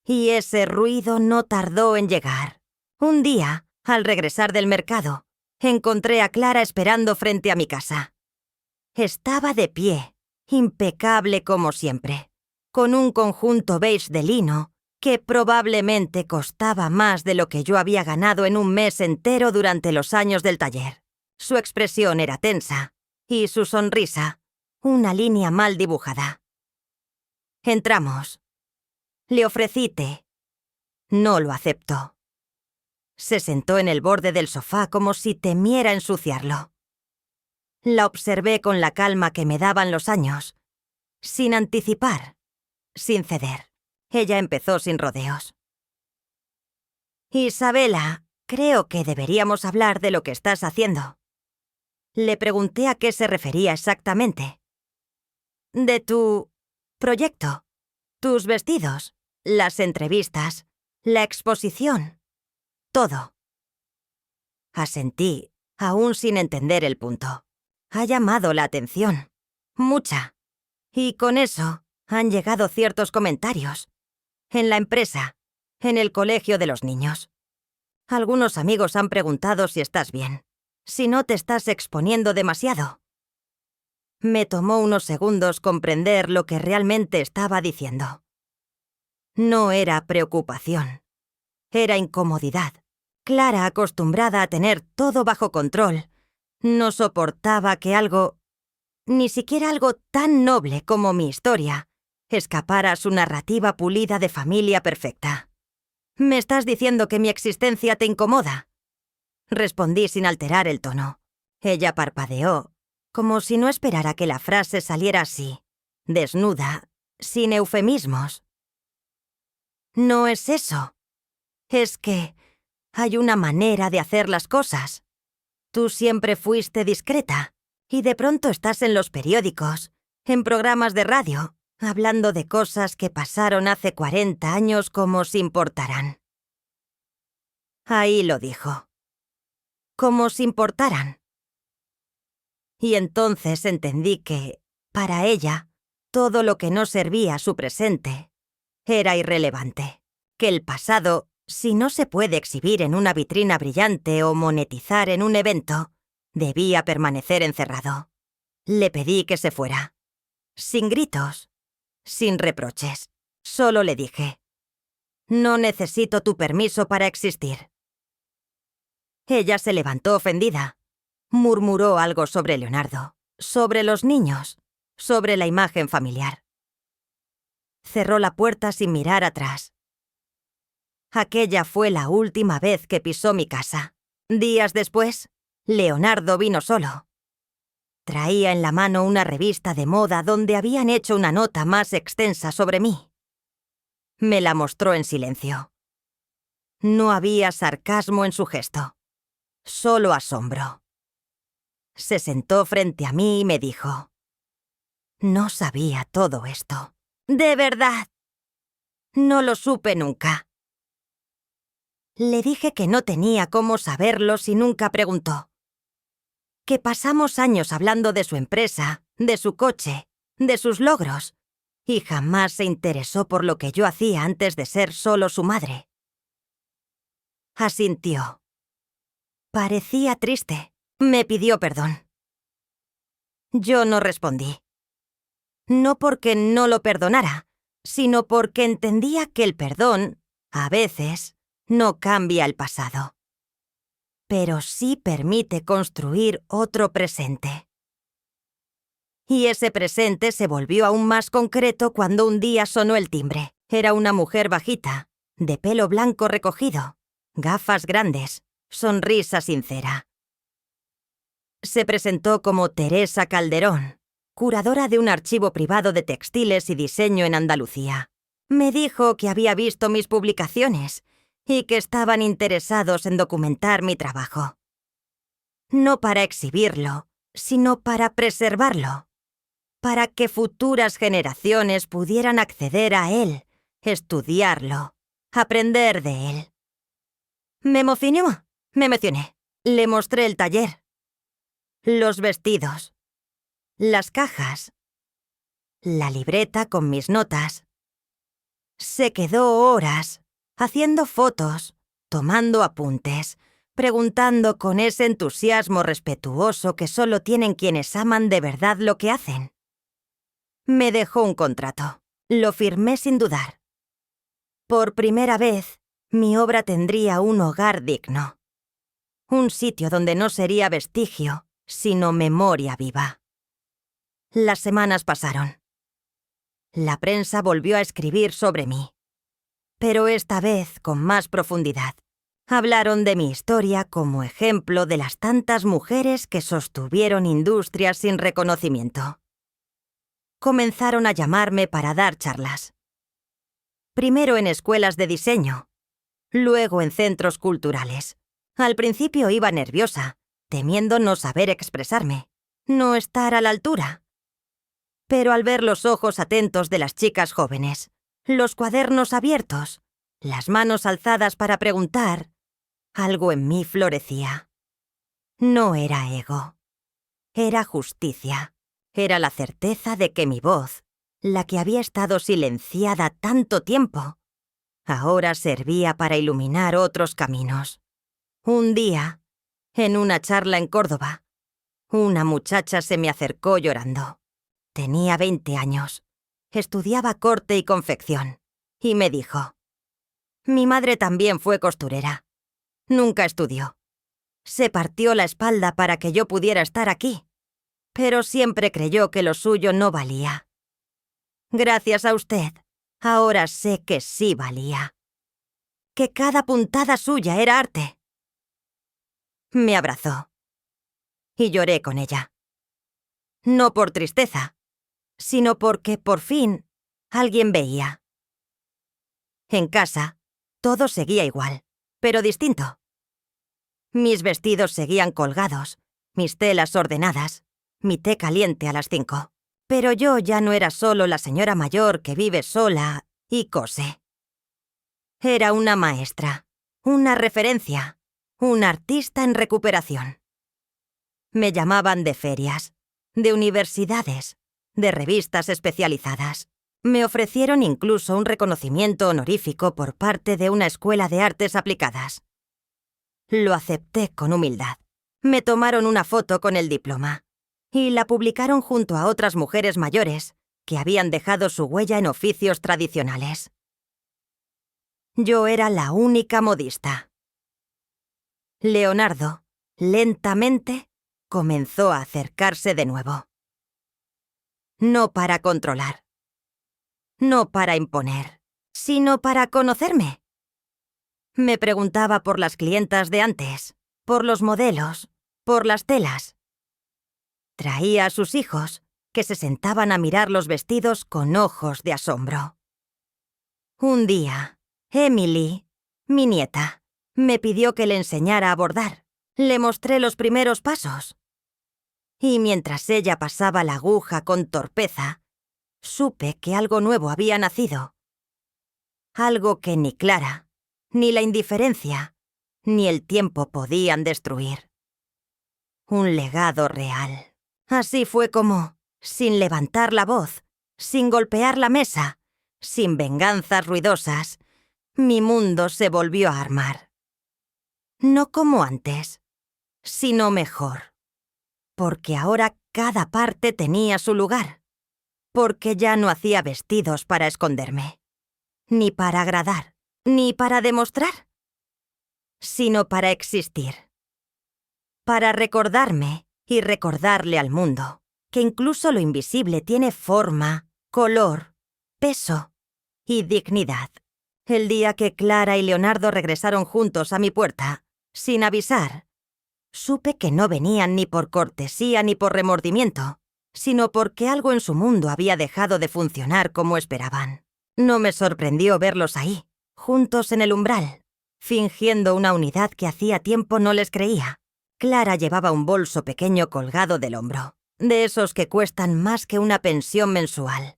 Speaker 1: Y ese ruido no tardó en llegar. Un día, al regresar del mercado, encontré a Clara esperando frente a mi casa. Estaba de pie, impecable como siempre, con un conjunto beige de lino que probablemente costaba más de lo que yo había ganado en un mes entero durante los años del taller. Su expresión era tensa, y su sonrisa, una línea mal dibujada. Entramos. Le ofrecí té. No lo aceptó. Se sentó en el borde del sofá como si temiera ensuciarlo. La observé con la calma que me daban los años, sin anticipar, sin ceder. Ella empezó sin rodeos. «Isabela, creo que deberíamos hablar de lo que estás haciendo». Le pregunté a qué se refería exactamente. «De tu proyecto, tus vestidos, las entrevistas, la exposición, todo». Asentí, aún sin entender el punto. Ha llamado la atención. Mucha. Y con eso han llegado ciertos comentarios. En la empresa, en el colegio de los niños. Algunos amigos han preguntado si estás bien, si no te estás exponiendo demasiado. Me tomó unos segundos comprender lo que realmente estaba diciendo. No era preocupación. Era incomodidad. Clara, acostumbrada a tener todo bajo control, no soportaba que algo, ni siquiera algo tan noble como mi historia, escapara a su narrativa pulida de familia perfecta. «¿Me estás diciendo que mi existencia te incomoda?», respondí sin alterar el tono. Ella parpadeó, como si no esperara que la frase saliera así, desnuda, sin eufemismos. «No es eso. Es que hay una manera de hacer las cosas. Tú siempre fuiste discreta, y de pronto estás en los periódicos, en programas de radio, hablando de cosas que pasaron hace 40 años como si importaran». Ahí lo dijo. Como si importaran. Y entonces entendí que, para ella, todo lo que no servía a su presente era irrelevante. Que el pasado, si no se puede exhibir en una vitrina brillante o monetizar en un evento, debía permanecer encerrado. Le pedí que se fuera. Sin gritos, sin reproches. Solo le dije: «No necesito tu permiso para existir». Ella se levantó ofendida. Murmuró algo sobre Leonardo, sobre los niños, sobre la imagen familiar. Cerró la puerta sin mirar atrás. Aquella fue la última vez que pisó mi casa. Días después, Leonardo vino solo. Traía en la mano una revista de moda donde habían hecho una nota más extensa sobre mí. Me la mostró en silencio. No había sarcasmo en su gesto, solo asombro. Se sentó frente a mí y me dijo: «No sabía todo esto. De verdad. No lo supe nunca». Le dije que no tenía cómo saberlo si nunca preguntó. Que pasamos años hablando de su empresa, de su coche, de sus logros, y jamás se interesó por lo que yo hacía antes de ser solo su madre. Asintió. Parecía triste. Me pidió perdón. Yo no respondí. No porque no lo perdonara, sino porque entendía que el perdón, a veces, no cambia el pasado, pero sí permite construir otro presente. Y ese presente se volvió aún más concreto cuando un día sonó el timbre. Era una mujer bajita, de pelo blanco recogido, gafas grandes, sonrisa sincera. Se presentó como Teresa Calderón, curadora de un archivo privado de textiles y diseño en Andalucía. Me dijo que había visto mis publicaciones y que estaban interesados en documentar mi trabajo. No para exhibirlo, sino para preservarlo, para que futuras generaciones pudieran acceder a él, estudiarlo, aprender de él. Me emocioné. Le mostré el taller, los vestidos, las cajas, la libreta con mis notas. Se quedó horas haciendo fotos, tomando apuntes, preguntando con ese entusiasmo respetuoso que solo tienen quienes aman de verdad lo que hacen. Me dejó un contrato. Lo firmé sin dudar. Por primera vez, mi obra tendría un hogar digno. Un sitio donde no sería vestigio, sino memoria viva. Las semanas pasaron. La prensa volvió a escribir sobre mí, pero esta vez con más profundidad. Hablaron de mi historia como ejemplo de las tantas mujeres que sostuvieron industrias sin reconocimiento. Comenzaron a llamarme para dar charlas. Primero en escuelas de diseño, luego en centros culturales. Al principio iba nerviosa, temiendo no saber expresarme, no estar a la altura. Pero al ver los ojos atentos de las chicas jóvenes, los cuadernos abiertos, las manos alzadas para preguntar, algo en mí florecía. No era ego. Era justicia. Era la certeza de que mi voz, la que había estado silenciada tanto tiempo, ahora servía para iluminar otros caminos. Un día, en una charla en Córdoba, una muchacha se me acercó llorando. Tenía 20 años. Estudiaba corte y confección. Y me dijo: mi madre también fue costurera. Nunca estudió. Se partió la espalda para que yo pudiera estar aquí, pero siempre creyó que lo suyo no valía. Gracias a usted, ahora sé que sí valía. Que cada puntada suya era arte. Me abrazó. Y lloré con ella. No por tristeza, sino porque, por fin, alguien veía. En casa, todo seguía igual, pero distinto. Mis vestidos seguían colgados, mis telas ordenadas, mi té caliente a las 5. Pero yo ya no era solo la señora mayor que vive sola y cose. Era una maestra, una referencia, un artista en recuperación. Me llamaban de ferias, de universidades, de revistas especializadas. Me ofrecieron incluso un reconocimiento honorífico por parte de una escuela de artes aplicadas. Lo acepté con humildad. Me tomaron una foto con el diploma y la publicaron junto a otras mujeres mayores que habían dejado su huella en oficios tradicionales. Yo era la única modista. Leonardo, lentamente, comenzó a acercarse de nuevo. No para controlar, no para imponer, sino para conocerme. Me preguntaba por las clientas de antes, por los modelos, por las telas. Traía a sus hijos, que se sentaban a mirar los vestidos con ojos de asombro. Un día, Emily, mi nieta, me pidió que le enseñara a bordar. Le mostré los primeros pasos. Y mientras ella pasaba la aguja con torpeza, supe que algo nuevo había nacido. Algo que ni Clara, ni la indiferencia, ni el tiempo podían destruir. Un legado real. Así fue como, sin levantar la voz, sin golpear la mesa, sin venganzas ruidosas, mi mundo se volvió a armar. No como antes, sino mejor. Porque ahora cada parte tenía su lugar. Porque ya no hacía vestidos para esconderme, ni para agradar, ni para demostrar, sino para existir. Para recordarme y recordarle al mundo que incluso lo invisible tiene forma, color, peso y dignidad. El día que Clara y Leonardo regresaron juntos a mi puerta, sin avisar, supe que no venían ni por cortesía ni por remordimiento, sino porque algo en su mundo había dejado de funcionar como esperaban. No me sorprendió verlos ahí, juntos en el umbral, fingiendo una unidad que hacía tiempo no les creía. Clara llevaba un bolso pequeño colgado del hombro, de esos que cuestan más que una pensión mensual,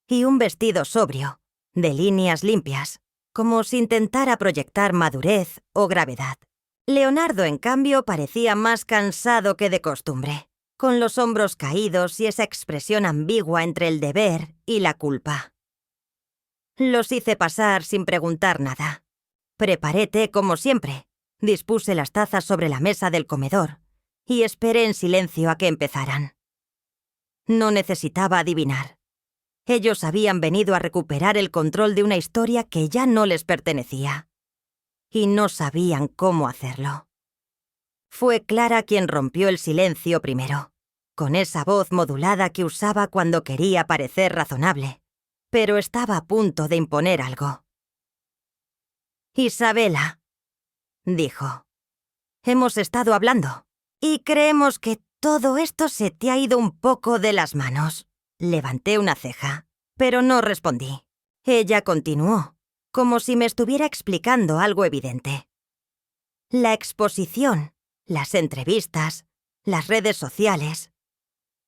Speaker 1: y un vestido sobrio, de líneas limpias, como si intentara proyectar madurez o gravedad. Leonardo, en cambio, parecía más cansado que de costumbre, con los hombros caídos y esa expresión ambigua entre el deber y la culpa. Los hice pasar sin preguntar nada. Preparé té como siempre, dispuse las tazas sobre la mesa del comedor y esperé en silencio a que empezaran. No necesitaba adivinar. Ellos habían venido a recuperar el control de una historia que ya no les pertenecía. Y no sabían cómo hacerlo. Fue Clara quien rompió el silencio primero, con esa voz modulada que usaba cuando quería parecer razonable, pero estaba a punto de imponer algo. «Isabela», dijo, «hemos estado hablando, y creemos que todo esto se te ha ido un poco de las manos». Levanté una ceja, pero no respondí. Ella continuó, como si me estuviera explicando algo evidente. La exposición, las entrevistas, las redes sociales.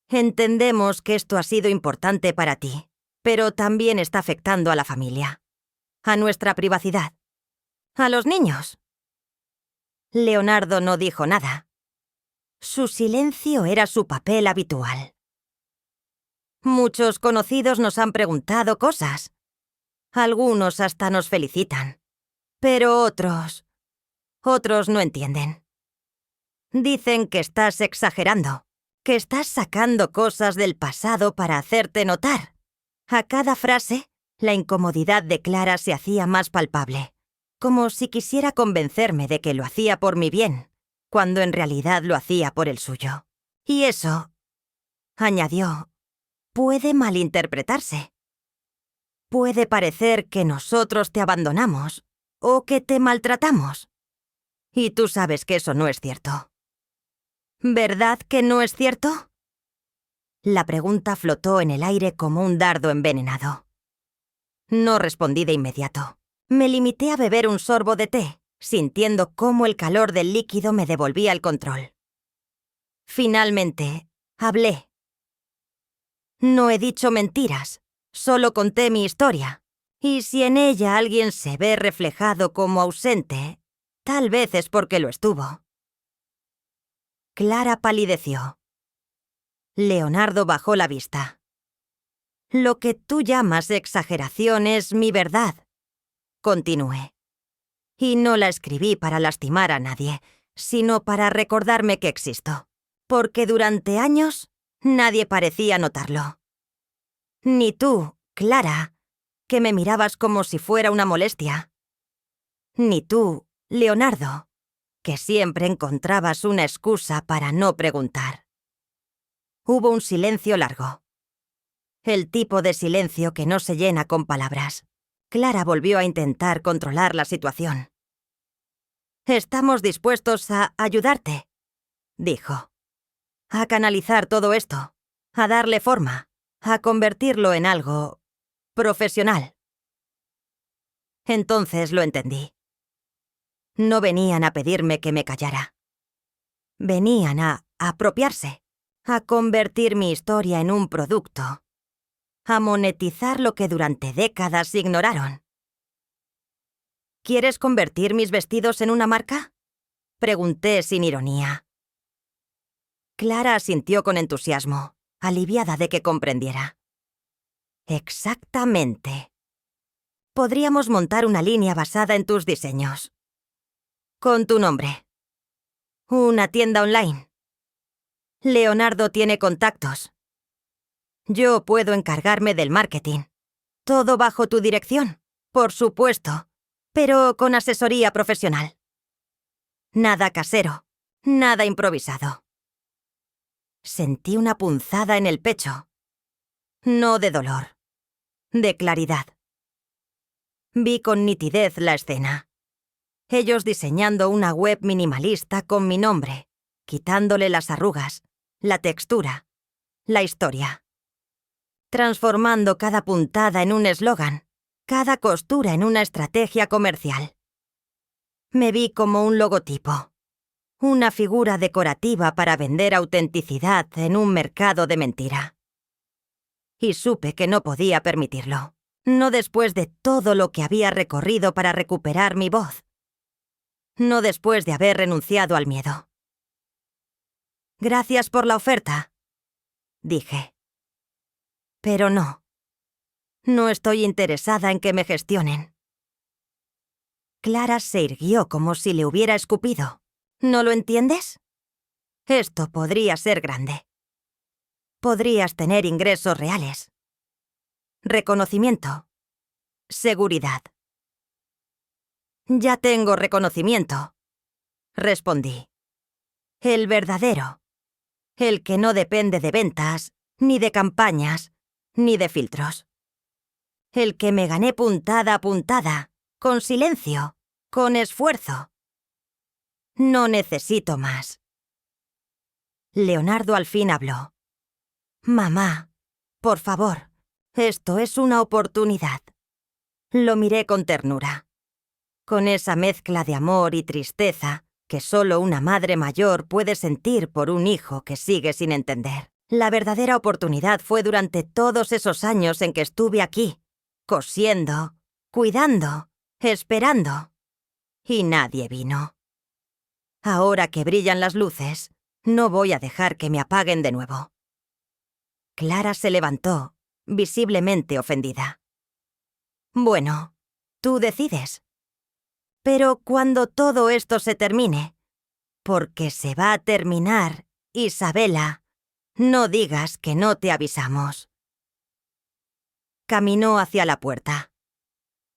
Speaker 1: Entendemos que esto ha sido importante para ti, pero también está afectando a la familia, a nuestra privacidad, a los niños. Leonardo no dijo nada. Su silencio era su papel habitual. Muchos conocidos nos han preguntado cosas. Algunos hasta nos felicitan. Pero otros no entienden. Dicen que estás exagerando, que estás sacando cosas del pasado para hacerte notar. A cada frase, la incomodidad de Clara se hacía más palpable, como si quisiera convencerme de que lo hacía por mi bien, cuando en realidad lo hacía por el suyo. Y eso, añadió, puede malinterpretarse. Puede parecer que nosotros te abandonamos o que te maltratamos. Y tú sabes que eso no es cierto. ¿Verdad que no es cierto? La pregunta flotó en el aire como un dardo envenenado. No respondí de inmediato. Me limité a beber un sorbo de té, sintiendo cómo el calor del líquido me devolvía el control. Finalmente, hablé. No he dicho mentiras, solo conté mi historia. Y si en ella alguien se ve reflejado como ausente, tal vez es porque lo estuvo. Clara palideció. Leonardo bajó la vista. Lo que tú llamas exageración es mi verdad, continué. Y no la escribí para lastimar a nadie, sino para recordarme que existo. Porque durante años nadie parecía notarlo. Ni tú, Clara, que me mirabas como si fuera una molestia. Ni tú, Leonardo, que siempre encontrabas una excusa para no preguntar. Hubo un silencio largo. El tipo de silencio que no se llena con palabras. Clara volvió a intentar controlar la situación. «Estamos dispuestos a ayudarte», dijo. «A canalizar todo esto, a darle forma, a convertirlo en algo profesional». Entonces lo entendí. No venían a pedirme que me callara. Venían a apropiarse, a convertir mi historia en un producto, a monetizar lo que durante décadas ignoraron. ¿Quieres convertir mis vestidos en una marca?, pregunté sin ironía. Clara asintió con entusiasmo, aliviada de que comprendiera. Exactamente. Podríamos montar una línea basada en tus diseños. Con tu nombre. Una tienda online. Leonardo tiene contactos. Yo puedo encargarme del marketing. Todo bajo tu dirección, por supuesto, pero con asesoría profesional. Nada casero, nada improvisado. Sentí una punzada en el pecho. No de dolor, de claridad. Vi con nitidez la escena. Ellos diseñando una web minimalista con mi nombre, quitándole las arrugas, la textura, la historia. Transformando cada puntada en un eslogan, cada costura en una estrategia comercial. Me vi como un logotipo, una figura decorativa para vender autenticidad en un mercado de mentira. Y supe que no podía permitirlo, no después de todo lo que había recorrido para recuperar mi voz, no después de haber renunciado al miedo. «Gracias por la oferta», dije. «Pero no estoy interesada en que me gestionen». Clara se irguió como si le hubiera escupido. ¿No lo entiendes? Esto podría ser grande. Podrías tener ingresos reales. Reconocimiento. Seguridad. «Ya tengo reconocimiento», respondí. «El verdadero. El que no depende de ventas, ni de campañas, ni de filtros. El que me gané puntada a puntada, con silencio, con esfuerzo. No necesito más». Leonardo al fin habló. «Mamá, por favor, esto es una oportunidad». Lo miré con ternura, con esa mezcla de amor y tristeza que solo una madre mayor puede sentir por un hijo que sigue sin entender. La verdadera oportunidad fue durante todos esos años en que estuve aquí, cosiendo, cuidando, esperando. Y nadie vino. Ahora que brillan las luces, no voy a dejar que me apaguen de nuevo. Clara se levantó, visiblemente ofendida. «Bueno, tú decides. Pero cuando todo esto se termine, porque se va a terminar, Isabela, no digas que no te avisamos». Caminó hacia la puerta.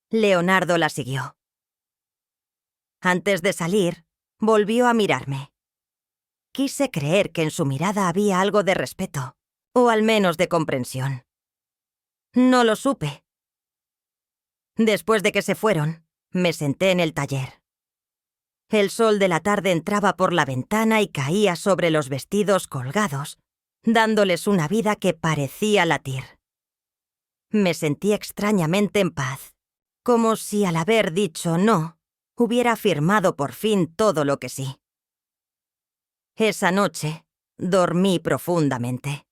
Speaker 1: Leonardo la siguió. Antes de salir, volvió a mirarme. Quise creer que en su mirada había algo de respeto, o al menos de comprensión. No lo supe. Después de que se fueron, me senté en el taller. El sol de la tarde entraba por la ventana y caía sobre los vestidos colgados, dándoles una vida que parecía latir. Me sentí extrañamente en paz, como si al haber dicho no, hubiera afirmado por fin todo lo que sí. Esa noche, dormí profundamente.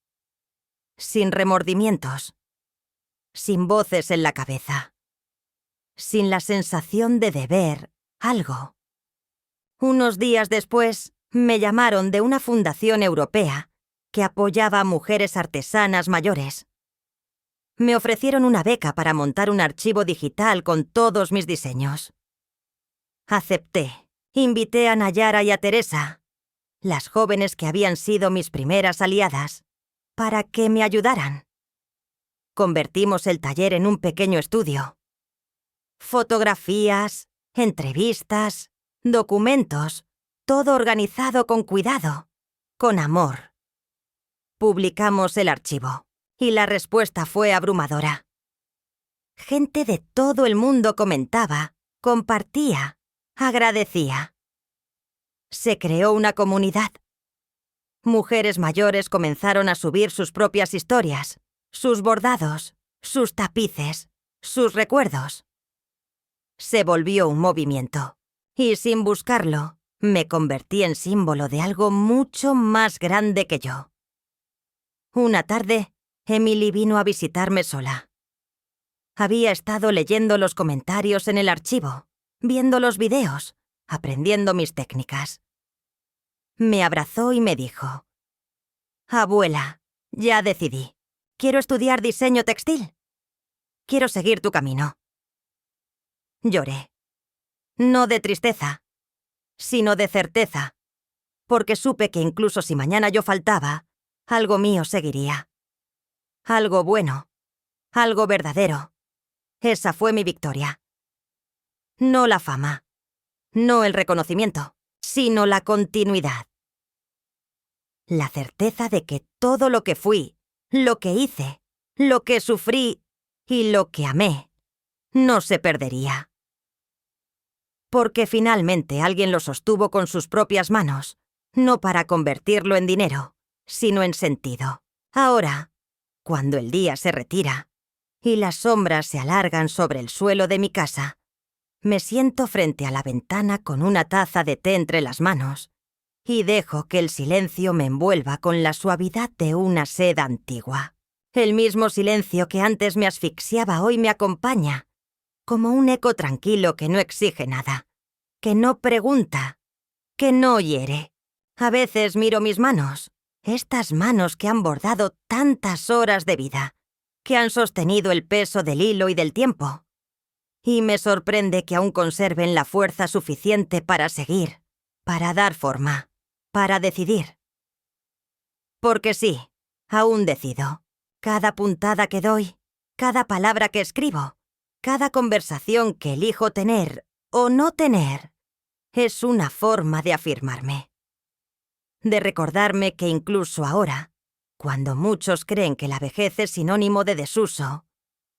Speaker 1: Sin remordimientos. Sin voces en la cabeza. Sin la sensación de deber algo. Unos días después, me llamaron de una fundación europea que apoyaba a mujeres artesanas mayores. Me ofrecieron una beca para montar un archivo digital con todos mis diseños. Acepté. Invité a Nayara y a Teresa, las jóvenes que habían sido mis primeras aliadas, para que me ayudaran. Convertimos el taller en un pequeño estudio. Fotografías, entrevistas, documentos, todo organizado con cuidado, con amor. Publicamos el archivo, y la respuesta fue abrumadora. Gente de todo el mundo comentaba, compartía, agradecía. Se creó una comunidad. Mujeres mayores comenzaron a subir sus propias historias, sus bordados, sus tapices, sus recuerdos. Se volvió un movimiento, y sin buscarlo, me convertí en símbolo de algo mucho más grande que yo. Una tarde, Emily vino a visitarme sola. Había estado leyendo los comentarios en el archivo, viendo los videos, aprendiendo mis técnicas. Me abrazó y me dijo: «Abuela, ya decidí. Quiero estudiar diseño textil. Quiero seguir tu camino». Lloré. No de tristeza, sino de certeza, porque supe que incluso si mañana yo faltaba, algo mío seguiría. Algo bueno, algo verdadero. Esa fue mi victoria. No la fama, no el reconocimiento, sino la continuidad. La certeza de que todo lo que fui, lo que hice, lo que sufrí y lo que amé, no se perdería. Porque finalmente alguien lo sostuvo con sus propias manos, no para convertirlo en dinero, sino en sentido. Ahora, cuando el día se retira, y las sombras se alargan sobre el suelo de mi casa, me siento frente a la ventana con una taza de té entre las manos y dejo que el silencio me envuelva con la suavidad de una seda antigua. El mismo silencio que antes me asfixiaba hoy me acompaña, como un eco tranquilo que no exige nada, que no pregunta, que no hiere. A veces miro mis manos, estas manos que han bordado tantas horas de vida, que han sostenido el peso del hilo y del tiempo, y me sorprende que aún conserven la fuerza suficiente para seguir, para dar forma, para decidir. Porque sí, aún decido. Cada puntada que doy, cada palabra que escribo, cada conversación que elijo tener o no tener, es una forma de afirmarme. De recordarme que incluso ahora, cuando muchos creen que la vejez es sinónimo de desuso,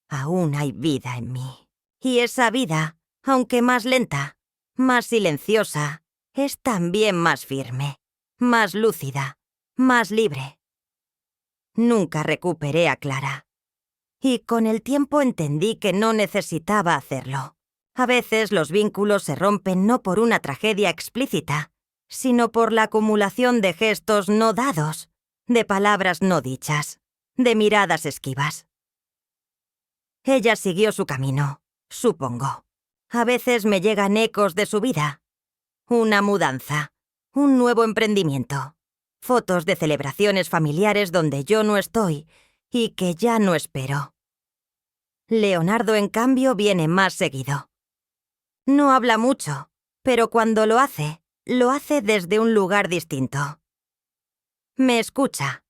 Speaker 1: aún hay vida en mí. Y esa vida, aunque más lenta, más silenciosa, es también más firme, más lúcida, más libre. Nunca recuperé a Clara. Y con el tiempo entendí que no necesitaba hacerlo. A veces los vínculos se rompen no por una tragedia explícita, sino por la acumulación de gestos no dados, de palabras no dichas, de miradas esquivas. Ella siguió su camino, supongo. A veces me llegan ecos de su vida. Una mudanza, un nuevo emprendimiento, fotos de celebraciones familiares donde yo no estoy y que ya no espero. Leonardo, en cambio, viene más seguido. No habla mucho, pero cuando lo hace desde un lugar distinto. Me escucha.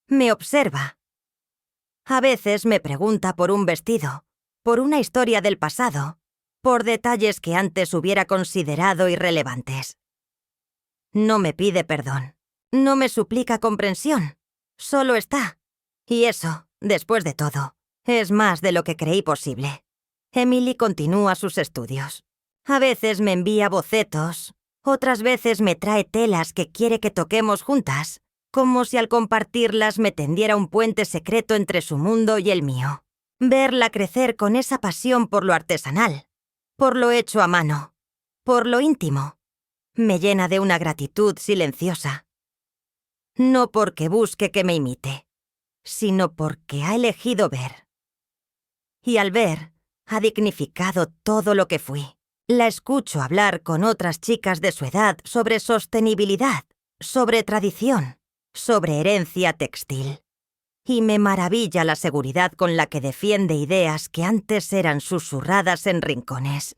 Speaker 1: Me observa. A veces me pregunta por un vestido, por una historia del pasado, por detalles que antes hubiera considerado irrelevantes. No me pide perdón, no me suplica comprensión, solo está. Y eso, después de todo, es más de lo que creí posible. Emily continúa sus estudios. A veces me envía bocetos, otras veces me trae telas que quiere que toquemos juntas, como si al compartirlas me tendiera un puente secreto entre su mundo y el mío. Verla crecer con esa pasión por lo artesanal, por lo hecho a mano, por lo íntimo, me llena de una gratitud silenciosa. No porque busque que me imite, sino porque ha elegido ver. Y al ver, ha dignificado todo lo que fui. La escucho hablar con otras chicas de su edad sobre sostenibilidad, sobre tradición, sobre herencia textil. Y me maravilla la seguridad con la que defiende ideas que antes eran susurradas en rincones.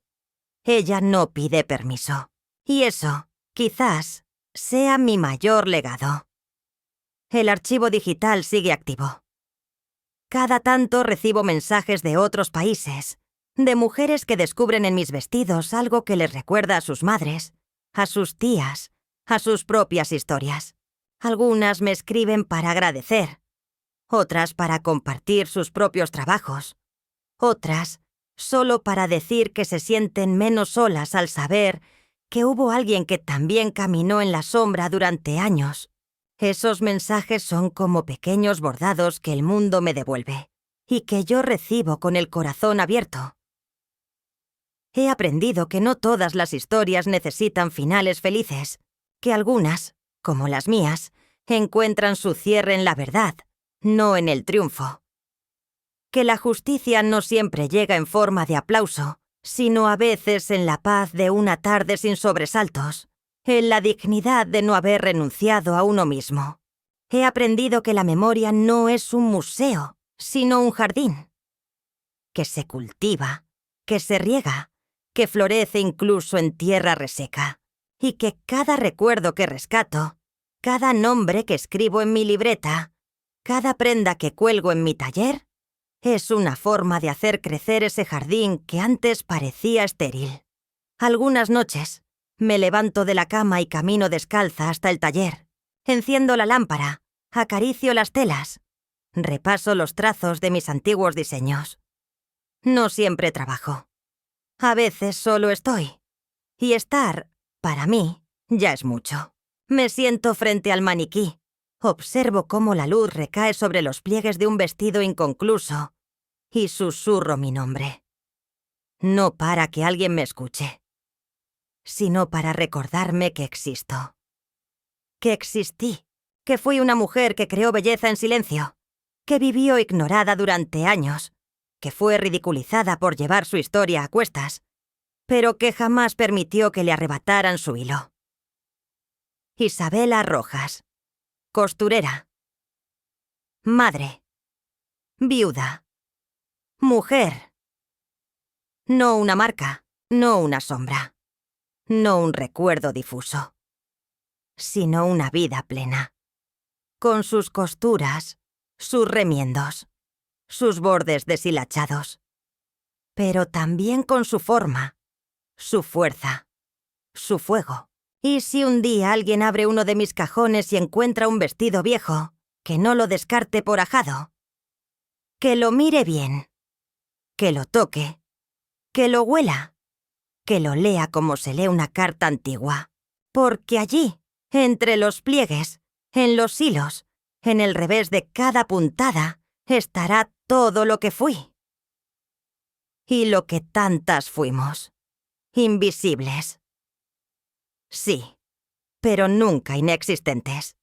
Speaker 1: Ella no pide permiso. Y eso, quizás, sea mi mayor legado. El archivo digital sigue activo. Cada tanto recibo mensajes de otros países, de mujeres que descubren en mis vestidos algo que les recuerda a sus madres, a sus tías, a sus propias historias. Algunas me escriben para agradecer, otras para compartir sus propios trabajos, otras solo para decir que se sienten menos solas al saber que hubo alguien que también caminó en la sombra durante años. Esos mensajes son como pequeños bordados que el mundo me devuelve y que yo recibo con el corazón abierto. He aprendido que no todas las historias necesitan finales felices, que algunas, como las mías, encuentran su cierre en la verdad, no en el triunfo. Que la justicia no siempre llega en forma de aplauso, sino a veces en la paz de una tarde sin sobresaltos, en la dignidad de no haber renunciado a uno mismo. He aprendido que la memoria no es un museo, sino un jardín, que se cultiva, que se riega, que florece incluso en tierra reseca, y que cada recuerdo que rescato, cada nombre que escribo en mi libreta, cada prenda que cuelgo en mi taller, es una forma de hacer crecer ese jardín que antes parecía estéril. Algunas noches me levanto de la cama y camino descalza hasta el taller. Enciendo la lámpara, acaricio las telas, repaso los trazos de mis antiguos diseños. No siempre trabajo. A veces solo estoy. Y estar, para mí, ya es mucho. Me siento frente al maniquí. Observo cómo la luz recae sobre los pliegues de un vestido inconcluso y susurro mi nombre. No para que alguien me escuche, sino para recordarme que existo. Que existí, que fui una mujer que creó belleza en silencio, que vivió ignorada durante años, que fue ridiculizada por llevar su historia a cuestas, pero que jamás permitió que le arrebataran su hilo. Isabela Rojas, costurera, madre, viuda, mujer. No una marca, no una sombra, no un recuerdo difuso, sino una vida plena, con sus costuras, sus remiendos, sus bordes deshilachados, pero también con su forma, su fuerza, su fuego. Y si un día alguien abre uno de mis cajones y encuentra un vestido viejo, que no lo descarte por ajado. Que lo mire bien, que lo toque, que lo huela, que lo lea como se lee una carta antigua. Porque allí, entre los pliegues, en los hilos, en el revés de cada puntada, estará todo lo que fui. Y lo que tantas fuimos. Invisibles. Sí, pero nunca inexistentes.